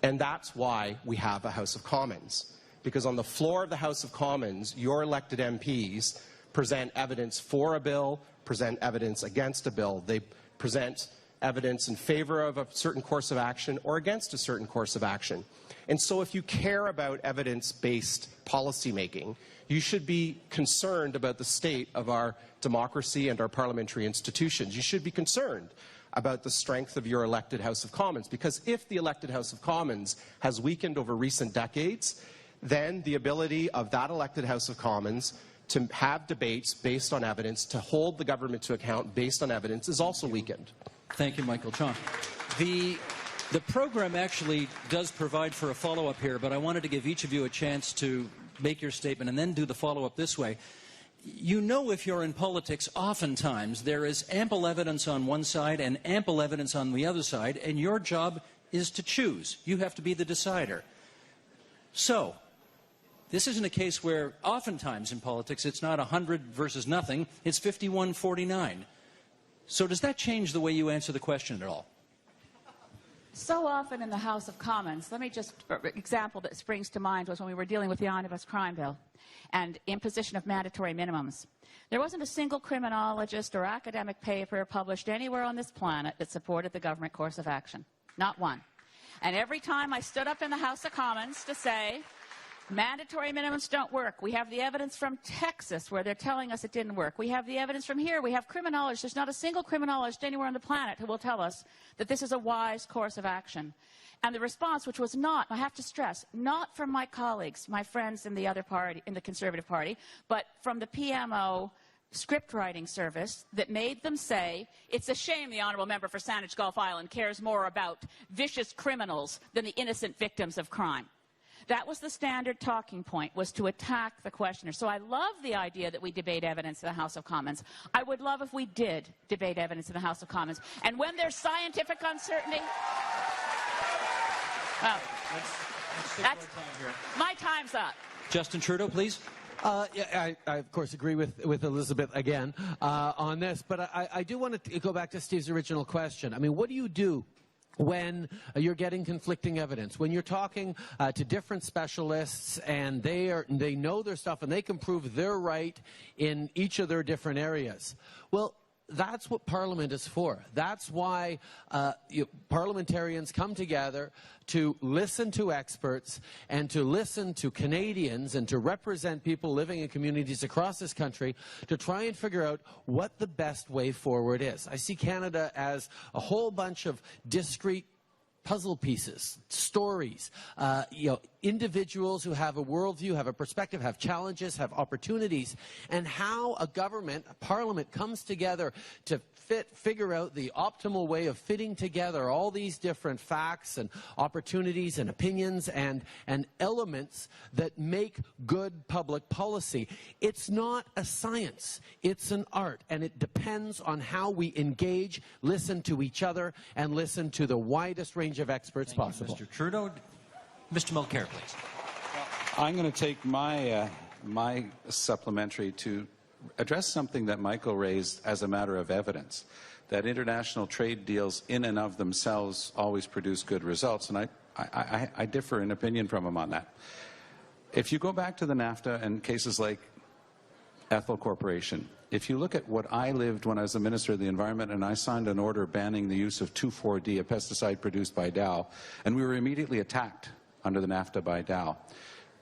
And that's why we have a House of Commons. Because on the floor of the House of Commons, your elected MPs present evidence for a bill, present evidence against a bill. They present evidence in favor of a certain course of action or against a certain course of action. And so if you care about evidence-based policymaking, you should be concerned about the state of our democracy and our parliamentary institutions. You should be concerned about the strength of your elected House of Commons, because if the elected House of Commons has weakened over recent decades, then the ability of that elected House of Commons to have debates based on evidence, to hold the government to account based on evidence, is also weakened. Thank you, Michael Chong. The program actually does provide for a follow-up here, but I wanted to give each of you a chance to make your statement and then do the follow-up this way. You know, if you're in politics, oftentimes there is ample evidence on one side and ample evidence on the other side, and your job is to choose. You have to be the decider. So, this isn't a case where oftentimes in politics it's not 100 versus nothing, it's 51-49. So does that change the way you answer the question at all? So often in the House of Commons, let me just, example that springs to mind was when we were dealing with the Omnibus Crime Bill and imposition of mandatory minimums. There wasn't a single criminologist or academic paper published anywhere on this planet that supported the government course of action. Not one. And every time I stood up in the House of Commons to say, mandatory minimums don't work. We have the evidence from Texas where they're telling us it didn't work. We have the evidence from here. We have criminologists. There's not a single criminologist anywhere on the planet who will tell us that this is a wise course of action. And the response, which was not, I have to stress, not from my colleagues, my friends in the other party, in the Conservative Party, but from the PMO script writing service that made them say, it's a shame the honourable member for Saanich Gulf Island cares more about vicious criminals than the innocent victims of crime. That was the standard talking point, was to attack the questioner. So I love the idea that we debate evidence in the House of Commons. I would love if we did debate evidence in the House of Commons. And when there's scientific uncertainty... Well, that's, my time's up. Justin Trudeau, please. Yeah, I, of course, agree with Elizabeth again on this. But I do want to go back to Steve's original question. I mean, what do you do when you're getting conflicting evidence, when you're talking to different specialists and they know their stuff and they can prove they're right in each of their different areas? Well, that's what Parliament is for. That's why parliamentarians come together to listen to experts and to listen to Canadians and to represent people living in communities across this country to try and figure out what the best way forward is. I see Canada as a whole bunch of discrete puzzle pieces, stories, individuals who have a worldview, have a perspective, have challenges, have opportunities, and how a government, a parliament comes together to figure out the optimal way of fitting together all these different facts and opportunities and opinions and elements that make good public policy. It's not a science, it's an art, and it depends on how we engage, listen to each other, and listen to the widest range of experts possible. Mr. Trudeau. Mr. Mulcair, please. I'm going to take my supplementary to address something that Michael raised as a matter of evidence, that international trade deals in and of themselves always produce good results, and I differ in opinion from him on that. If you go back to the NAFTA and cases like Ethel Corporation, if you look at what I lived when I was the Minister of the Environment and I signed an order banning the use of 2,4-D, a pesticide produced by Dow, and we were immediately attacked under the NAFTA by Dow.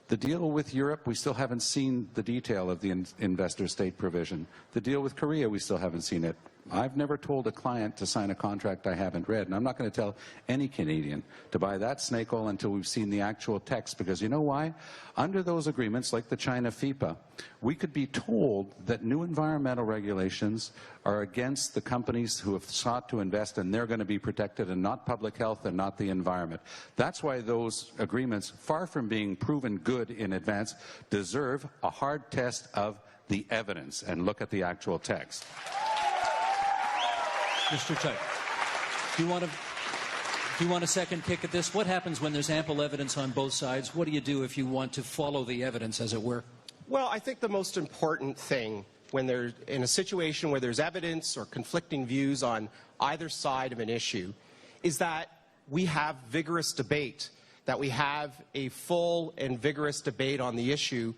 The deal with Europe, we still haven't seen the detail of the investor state provision. The deal with Korea, we still haven't seen it. I've never told a client to sign a contract I haven't read, and I'm not going to tell any Canadian to buy that snake oil until we've seen the actual text, because you know why? Under those agreements, like the China FIPA, we could be told that new environmental regulations are against the companies who have sought to invest, and they're going to be protected, and not public health and not the environment. That's why those agreements, far from being proven good in advance, deserve a hard test of the evidence and look at the actual text. Mr. Chong, do you want a second kick at this? What happens when there's ample evidence on both sides? What do you do if you want to follow the evidence, as it were? Well, I think the most important thing when they're in a situation where there's evidence or conflicting views on either side of an issue is that we have vigorous debate, that we have a full and vigorous debate on the issue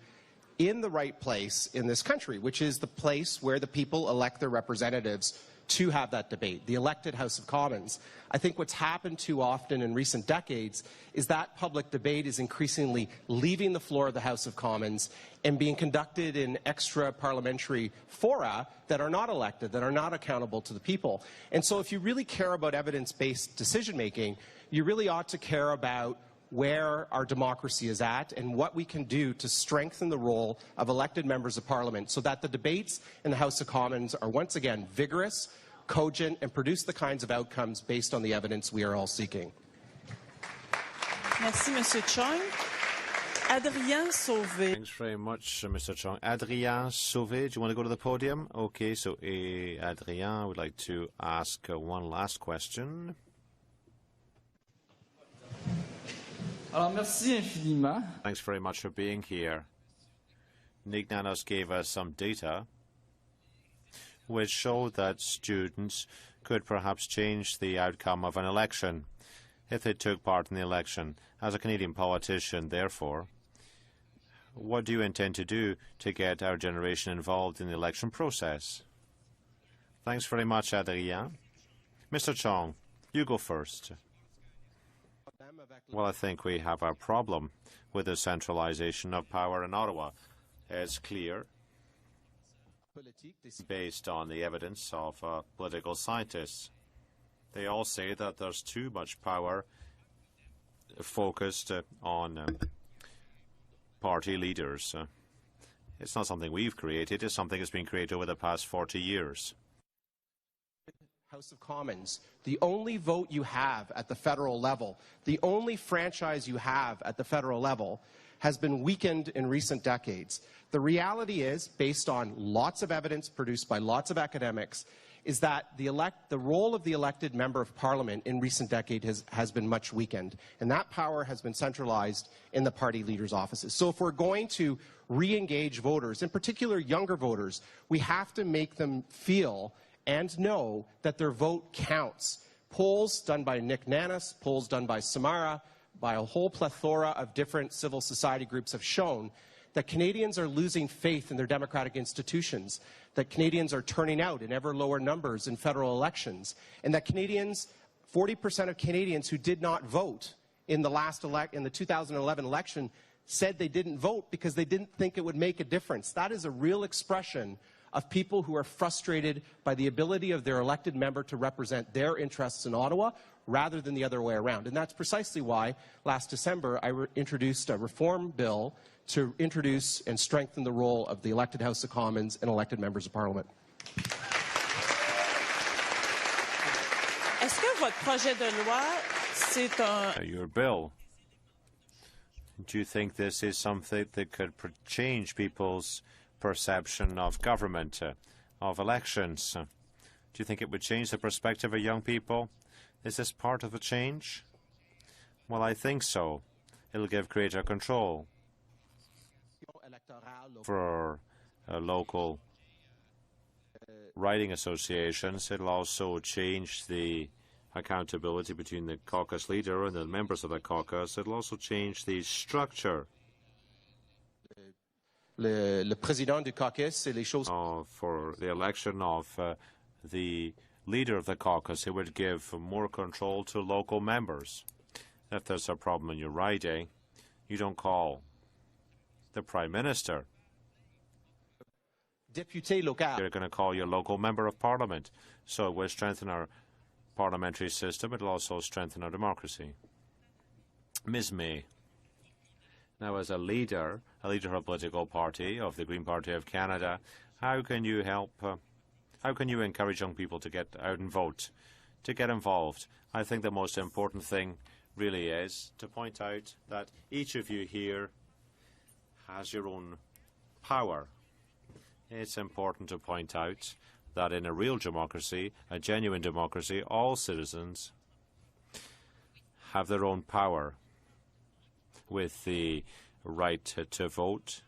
in the right place in this country, which is the place where the people elect their representatives to have that debate, the elected House of Commons. I think what's happened too often in recent decades is that public debate is increasingly leaving the floor of the House of Commons and being conducted in extra parliamentary fora that are not elected, that are not accountable to the people. And so if you really care about evidence-based decision-making, you really ought to care about where our democracy is at and what we can do to strengthen the role of elected members of Parliament so that the debates in the House of Commons are once again vigorous, cogent, and produce the kinds of outcomes based on the evidence we are all seeking. Merci, Monsieur Chong. Adrien Sauvé. Thanks very much, Mr. Chong. Adrien Sauvé, do you want to go to the podium? Okay, so Adrien, I would like to ask one last question. Alors, merci infiniment. Thanks very much for being here. Nick Nanos gave us some data which showed that students could perhaps change the outcome of an election if they took part in the election. As a Canadian politician, therefore, what do you intend to do to get our generation involved in the election process? Thanks very much, Adrien. Mr. Chong, you go first. Well, I think we have a problem with the centralization of power in Ottawa. It's clear, based on the evidence of political scientists. They all say that there's too much power focused on party leaders. It's not something we've created, it's something that's been created over the past 40 years. House of Commons, the only vote you have at the federal level, the only franchise you have at the federal level, has been weakened in recent decades. The reality is, based on lots of evidence produced by lots of academics, is that the role of the elected member of parliament in recent decades has been much weakened, and that power has been centralized in the party leaders' offices. So if we're going to re-engage voters, in particular younger voters, we have to make them feel and know that their vote counts. Polls done by Nick Nanos, polls done by Samara, by a whole plethora of different civil society groups have shown that Canadians are losing faith in their democratic institutions, that Canadians are turning out in ever lower numbers in federal elections, and that Canadians, 40% of Canadians who did not vote in the 2011 election said they didn't vote because they didn't think it would make a difference. That is a real expression of people who are frustrated by the ability of their elected member to represent their interests in Ottawa rather than the other way around. And that's precisely why last December I introduced a reform bill to introduce and strengthen the role of the elected House of Commons and elected members of Parliament. Est-ce que votre projet de loi, c'est un... Your bill, do you think this is something that could change people's perception of government, of elections? Do you think it would change the perspective of young people? Is this part of the change? Well, I think so. It'll give greater control for local riding associations. It'll also change the accountability between the caucus leader and the members of the caucus. It'll also change the structure Le président du caucus et les choses for the election of the leader of the caucus. It would give more control to local members. If there's a problem in your riding, you don't call the Prime Minister. Député local. You're going to call your local member of parliament. So it will strengthen our parliamentary system. It'll also strengthen our democracy. Ms. May. Now, as a leader of a political party, of the Green Party of Canada, how can you help, how can you encourage young people to get out and vote, to get involved? I think the most important thing really is to point out that each of you here has your own power. It's important to point out that in a real democracy, a genuine democracy, all citizens have their own power. With the right to vote,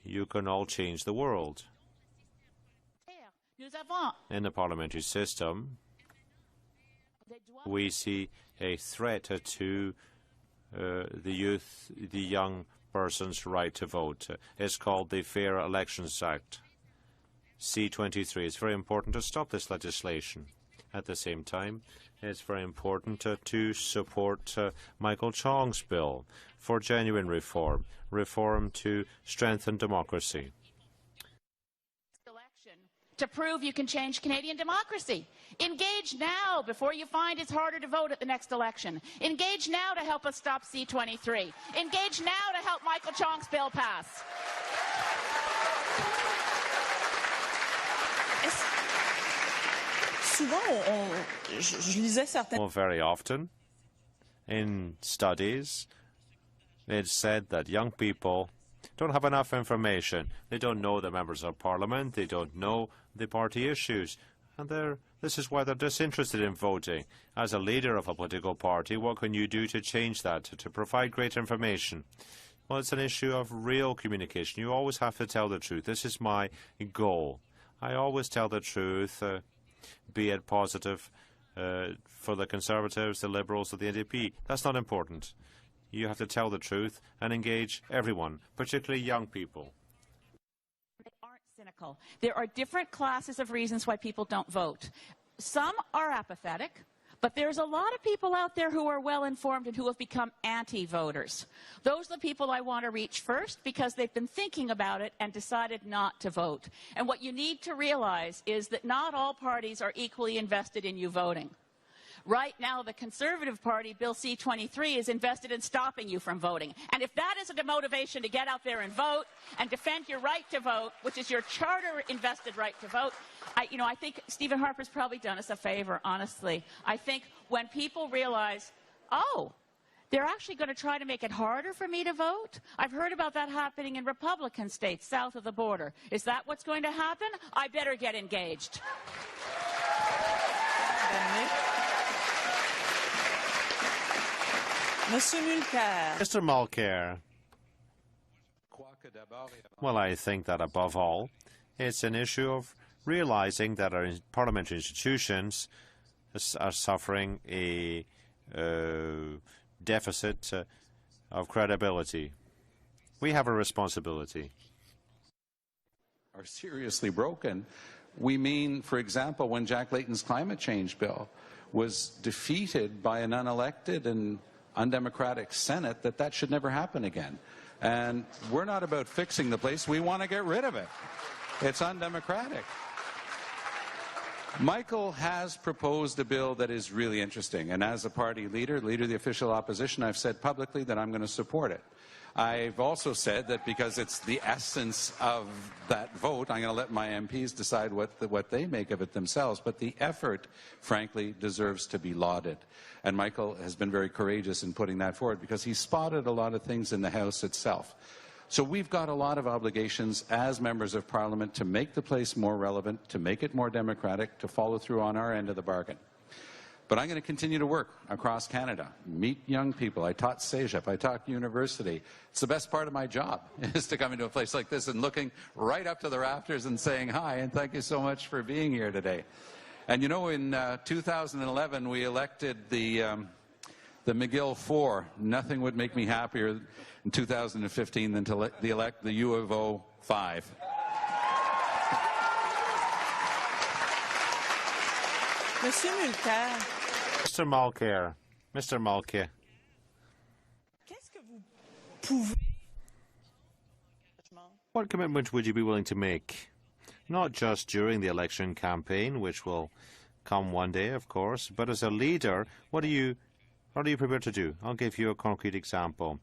you can all change the world. In the parliamentary system, we see a threat to the young person's right to vote. It's called the Fair Elections Act, C-23. It's very important to stop this legislation. At the same time, it's very important to support Michael Chong's bill for genuine reform, reform to strengthen democracy. To prove you can change Canadian democracy. Engage now before you find it's harder to vote at the next election. Engage now to help us stop C-23. Engage now to help Michael Chong's bill pass. souvent, je lisais certains... Well, very often in studies, it's said that young people don't have enough information. They don't know the members of parliament. They don't know the party issues. And this is why they're disinterested in voting. As a leader of a political party, what can you do to change that, to provide greater information? Well, it's an issue of real communication. You always have to tell the truth. This is my goal. I always tell the truth, be it positive for the Conservatives, the Liberals, or the NDP. That's not important. You have to tell the truth and engage everyone, particularly young people. They aren't cynical. There are different classes of reasons why people don't vote. Some are apathetic, but there's a lot of people out there who are well-informed and who have become anti-voters. Those are the people I want to reach first because they've been thinking about it and decided not to vote. And what you need to realize is that not all parties are equally invested in you voting. Right now, the Conservative Party, Bill C-23, is invested in stopping you from voting. And if that isn't a motivation to get out there and vote and defend your right to vote, which is your charter-invested right to vote, I think Stephen Harper's probably done us a favor, honestly. I think when people realize, oh, they're actually going to try to make it harder for me to vote? I've heard about that happening in Republican states south of the border. Is that what's going to happen? I better get engaged. Mr. Mulcair. Well, I think that above all, it's an issue of realizing that our parliamentary institutions are suffering a deficit of credibility. We have a responsibility. Are seriously broken. We mean, for example, when Jack Layton's climate change bill was defeated by an unelected and undemocratic Senate, that should never happen again. And we're not about fixing the place. We want to get rid of it. It's undemocratic. Michael has proposed a bill that is really interesting. And as a party leader of the official opposition, I've said publicly that I'm going to support it. I've also said that because it's the essence of that vote, I'm going to let my MPs decide what they make of it themselves. But the effort, frankly, deserves to be lauded. And Michael has been very courageous in putting that forward because he spotted a lot of things in the House itself. So we've got a lot of obligations as members of Parliament to make the place more relevant, to make it more democratic, to follow through on our end of the bargain. But I'm going to continue to work across Canada, meet young people. I taught CEGEP, I taught university. It's the best part of my job, is to come into a place like this and looking right up to the rafters and saying hi, and thank you so much for being here today. And you know, in 2011, we elected the McGill 4. Nothing would make me happier in 2015 than to elect the U of O 5. Monsieur Mulcair. Mr. Mulcair. Mr. Mulcair. Qu'est-ce que vous pouvez... What commitment would you be willing to make? Not just during the election campaign, which will come one day, of course, but as a leader, what are you prepared to do? I'll give you a concrete example.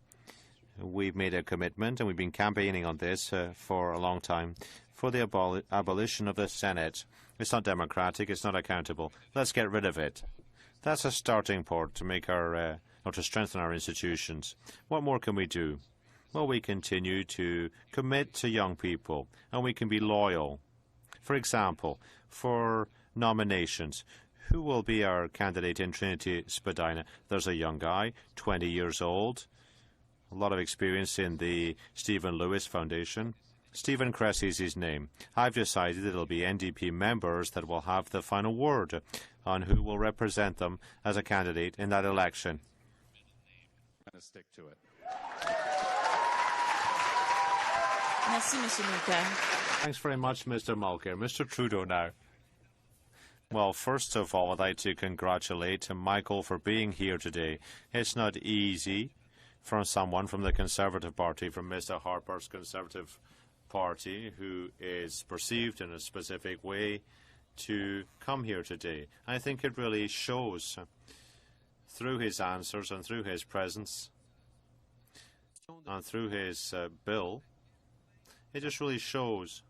We've made a commitment, and we've been campaigning on this for a long time, for the abolition of the Senate. It's not democratic. It's not accountable. Let's get rid of it. That's a starting point to make to strengthen our institutions. What more can we do? Well, we continue to commit to young people, and we can be loyal. For example, for nominations, who will be our candidate in Trinity Spadina? There's a young guy, 20 years old, a lot of experience in the Stephen Lewis Foundation. Stephen Cressy is his name. I've decided that it'll be NDP members that will have the final word on who will represent them as a candidate in that election. I'm going to stick to it. Merci, Monsieur Mulcair. Thanks very much, Mr. Mulcair. Mr. Trudeau now. Well, first of all, I'd like to congratulate Michael for being here today. It's not easy for someone from the Conservative Party, from Mr. Harper's Conservative Party, who is perceived in a specific way, to come here today. I think it really shows through his answers and through his presence and through his bill. It just really shows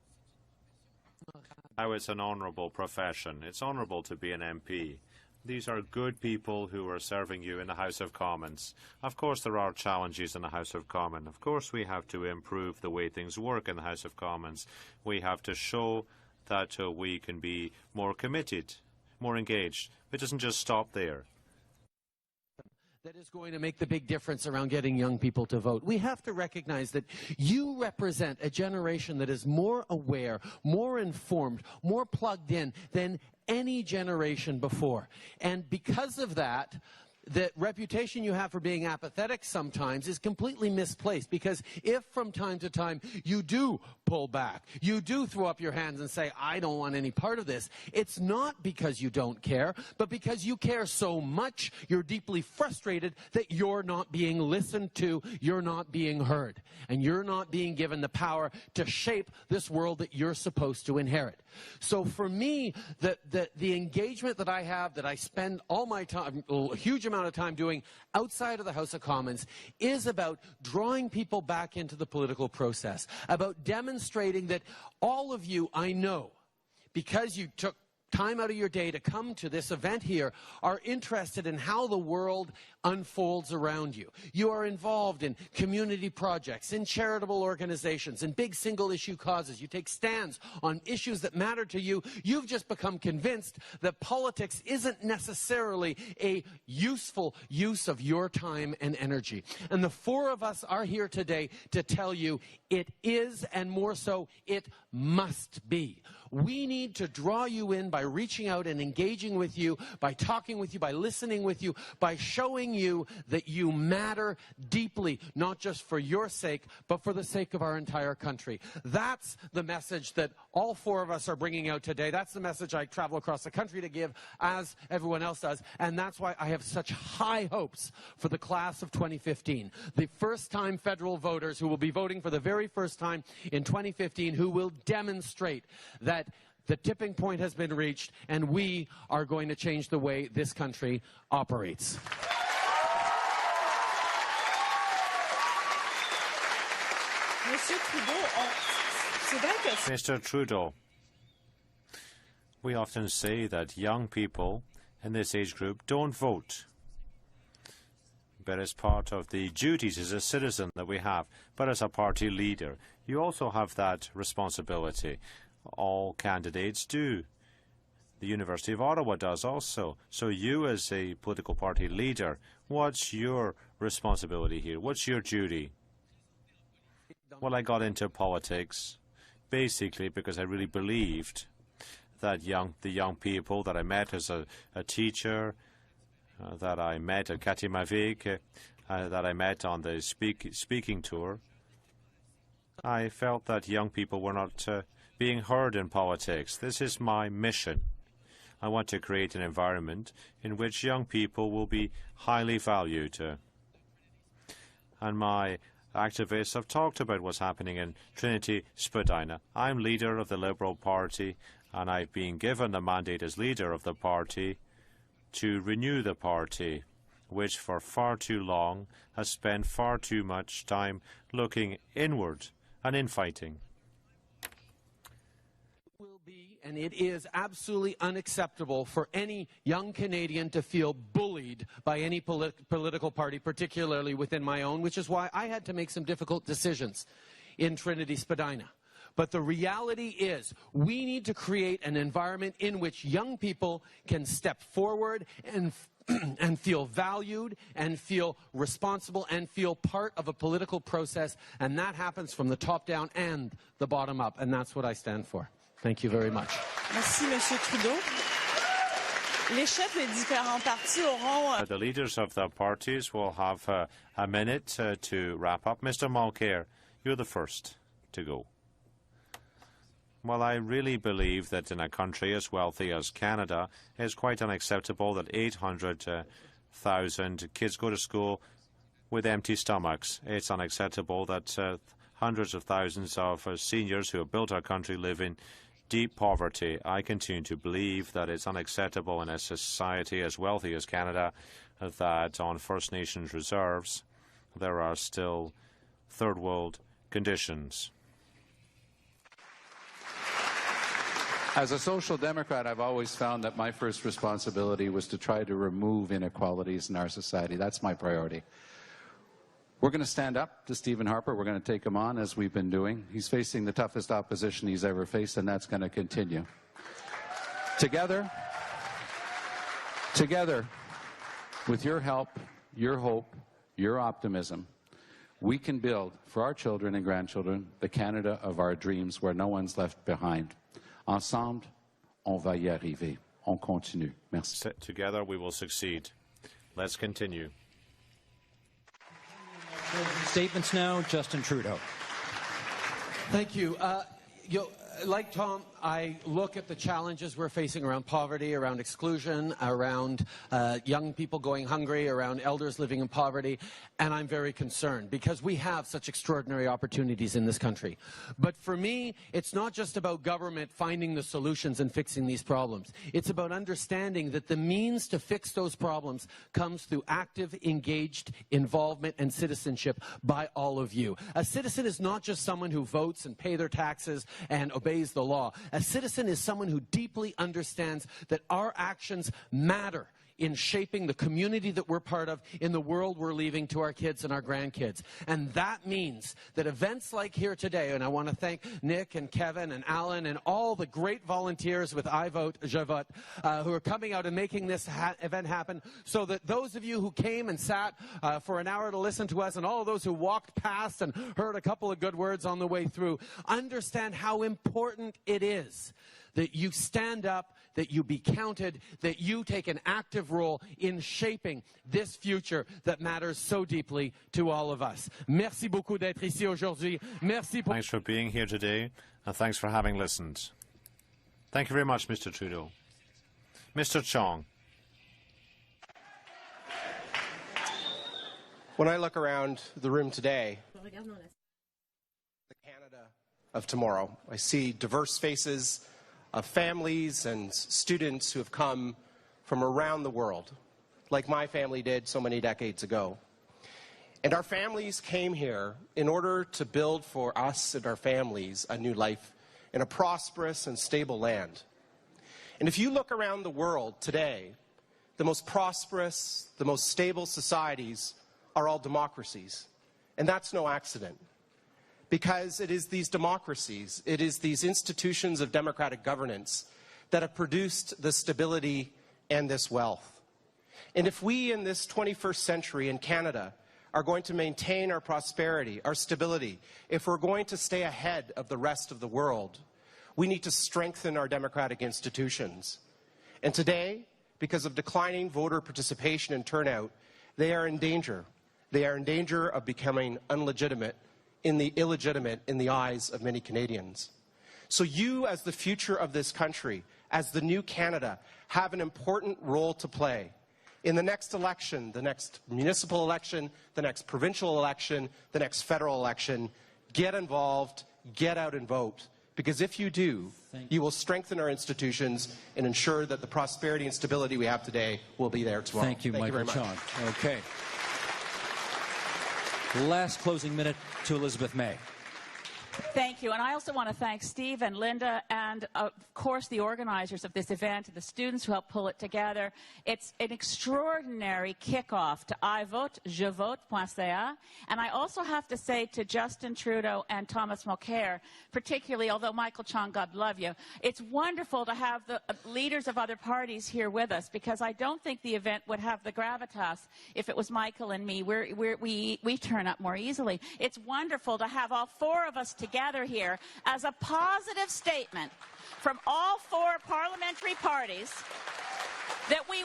Now it's an honourable profession. It's honourable to be an MP. These are good people who are serving you in the House of Commons. Of course, there are challenges in the House of Commons. Of course, we have to improve the way things work in the House of Commons. We have to show that we can be more committed, more engaged. It doesn't just stop there. That is going to make the big difference around getting young people to vote. We have to recognize that you represent a generation that is more aware, more informed, more plugged in than any generation before. And because of that, the reputation you have for being apathetic sometimes is completely misplaced, because if from time to time you do pull back, you do throw up your hands and say, I don't want any part of this, it's not because you don't care, but because you care so much, you're deeply frustrated that you're not being listened to, you're not being heard, and you're not being given the power to shape this world that you're supposed to inherit. So for me, the engagement that I have, that I spend all my time, a huge amount of time doing outside of the House of Commons, is about drawing people back into the political process, about demonstrating that all of you, I know, because you took time out of your day to come to this event here, are interested in how the world unfolds around you. You are involved in community projects, in charitable organizations, in big single-issue causes. You take stands on issues that matter to you. You've just become convinced that politics isn't necessarily a useful use of your time and energy. And the four of us are here today to tell you it is, and more so, it must be. We need to draw you in by reaching out and engaging with you, by talking with you, by listening with you, by showing you that you matter deeply, not just for your sake, but for the sake of our entire country. That's the message that all four of us are bringing out today. That's the message I travel across the country to give, as everyone else does, and that's why I have such high hopes for the class of 2015. The first-time federal voters who will be voting for the very first time in 2015, who will demonstrate that the tipping point has been reached, and we are going to change the way this country operates. Mr. Trudeau, we often say that young people in this age group don't vote. But as part of the duties as a citizen that we have, but as a party leader, you also have that responsibility. All candidates do. The University of Ottawa does also. So you, as a political party leader, what's your responsibility here? What's your duty? Well, I got into politics basically because I really believed that the young people that I met as a teacher, that I met at Katimavik, that I met on the speaking tour, I felt that young people were not being heard in politics. This is my mission. I want to create an environment in which young people will be highly valued. And my activists have talked about what's happening in Trinity Spadina. I'm leader of the Liberal Party, and I've been given the mandate as leader of the party to renew the party, which for far too long has spent far too much time looking inward and infighting. And it is absolutely unacceptable for any young Canadian to feel bullied by any political party, particularly within my own, which is why I had to make some difficult decisions in Trinity Spadina. But the reality is we need to create an environment in which young people can step forward and feel valued and feel responsible and feel part of a political process, and that happens from the top down and the bottom up, and that's what I stand for. Thank you very much. Merci, Monsieur Trudeau. Les chefs des différents partis auront... The leaders of the parties will have a minute to wrap up. Mr. Mulcair, you're the first to go. Well, I really believe that in a country as wealthy as Canada, it's quite unacceptable that 800,000 kids go to school with empty stomachs. It's unacceptable that hundreds of thousands of seniors who have built our country live in deep poverty. I continue to believe that it's unacceptable in a society as wealthy as Canada that on First Nations reserves there are still third world conditions. As a social democrat, I've always found that my first responsibility was to try to remove inequalities in our society. That's my priority. We're going to stand up to Stephen Harper. We're going to take him on, as we've been doing. He's facing the toughest opposition he's ever faced, and that's going to continue. Together, with your help, your hope, your optimism, we can build, for our children and grandchildren, the Canada of our dreams where no one's left behind. Ensemble, on va y arriver. On continue. Merci. Together we will succeed. Let's continue. Statements now, Justin Trudeau. Thank you. Like Tom, I look at the challenges we're facing around poverty, around exclusion, around young people going hungry, around elders living in poverty, and I'm very concerned because we have such extraordinary opportunities in this country. But for me, it's not just about government finding the solutions and fixing these problems. It's about understanding that the means to fix those problems comes through active, engaged involvement and citizenship by all of you. A citizen is not just someone who votes and pays their taxes and obeys the law. A citizen is someone who deeply understands that our actions matter in shaping the community that we're part of, in the world we're leaving to our kids and our grandkids. And that means that events like here today, and I want to thank Nick and Kevin and Alan and all the great volunteers with iVote-JeVote who are coming out and making this event happen, so that those of you who came and sat for an hour to listen to us, and all of those who walked past and heard a couple of good words on the way through, understand how important it is that you stand up, that you be counted, that you take an active role in shaping this future that matters so deeply to all of us. Merci beaucoup d'être ici aujourd'hui. Merci pour... Thanks for being here today, and thanks for having listened. Thank you very much, Mr. Trudeau. Mr. Chong. When I look around the room today, the Canada of tomorrow, I see diverse faces of families and students who have come from around the world, like my family did so many decades ago. And our families came here in order to build for us and our families a new life in a prosperous and stable land. And if you look around the world today, the most prosperous, the most stable societies are all democracies. And that's no accident. Because it is these democracies, it is these institutions of democratic governance that have produced the stability and this wealth. And if we in this 21st century in Canada are going to maintain our prosperity, our stability, if we're going to stay ahead of the rest of the world, we need to strengthen our democratic institutions. And today, because of declining voter participation and turnout, they are in danger. They are in danger of becoming illegitimate in the eyes of many Canadians. So you, as the future of this country, as the new Canada, have an important role to play. In the next election, the next municipal election, the next provincial election, the next federal election, get involved, get out and vote. Because if you do, you will strengthen our institutions and ensure that the prosperity and stability we have today will be there tomorrow. Thank you, Michael Chong. Okay. Last closing minute to Elizabeth May. Thank you. And I also want to thank Steve and Linda and, of course, the organizers of this event, the students who helped pull it together. It's an extraordinary kickoff to iVote-JeVote.ca. And I also have to say to Justin Trudeau and Thomas Mulcair, particularly, although Michael Chong, God love you, it's wonderful to have the leaders of other parties here with us, because I don't think the event would have the gravitas if it was Michael and me. We turn up more easily. It's wonderful to have all four of us together here as a positive statement from all four parliamentary parties that we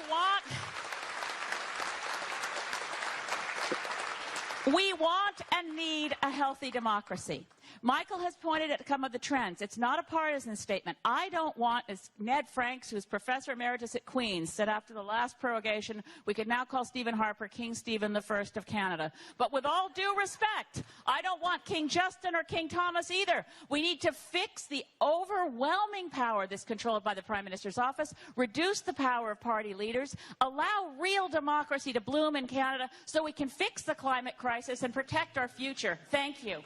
want and need a healthy democracy. Michael has pointed at some of the trends. It's not a partisan statement. I don't want, as Ned Franks, who's Professor Emeritus at Queen's, said after the last prorogation, we could now call Stephen Harper King Stephen I of Canada. But with all due respect, I don't want King Justin or King Thomas either. We need to fix the overwhelming power that's controlled by the Prime Minister's office, reduce the power of party leaders, allow real democracy to bloom in Canada so we can fix the climate crisis and protect our future. Thank you.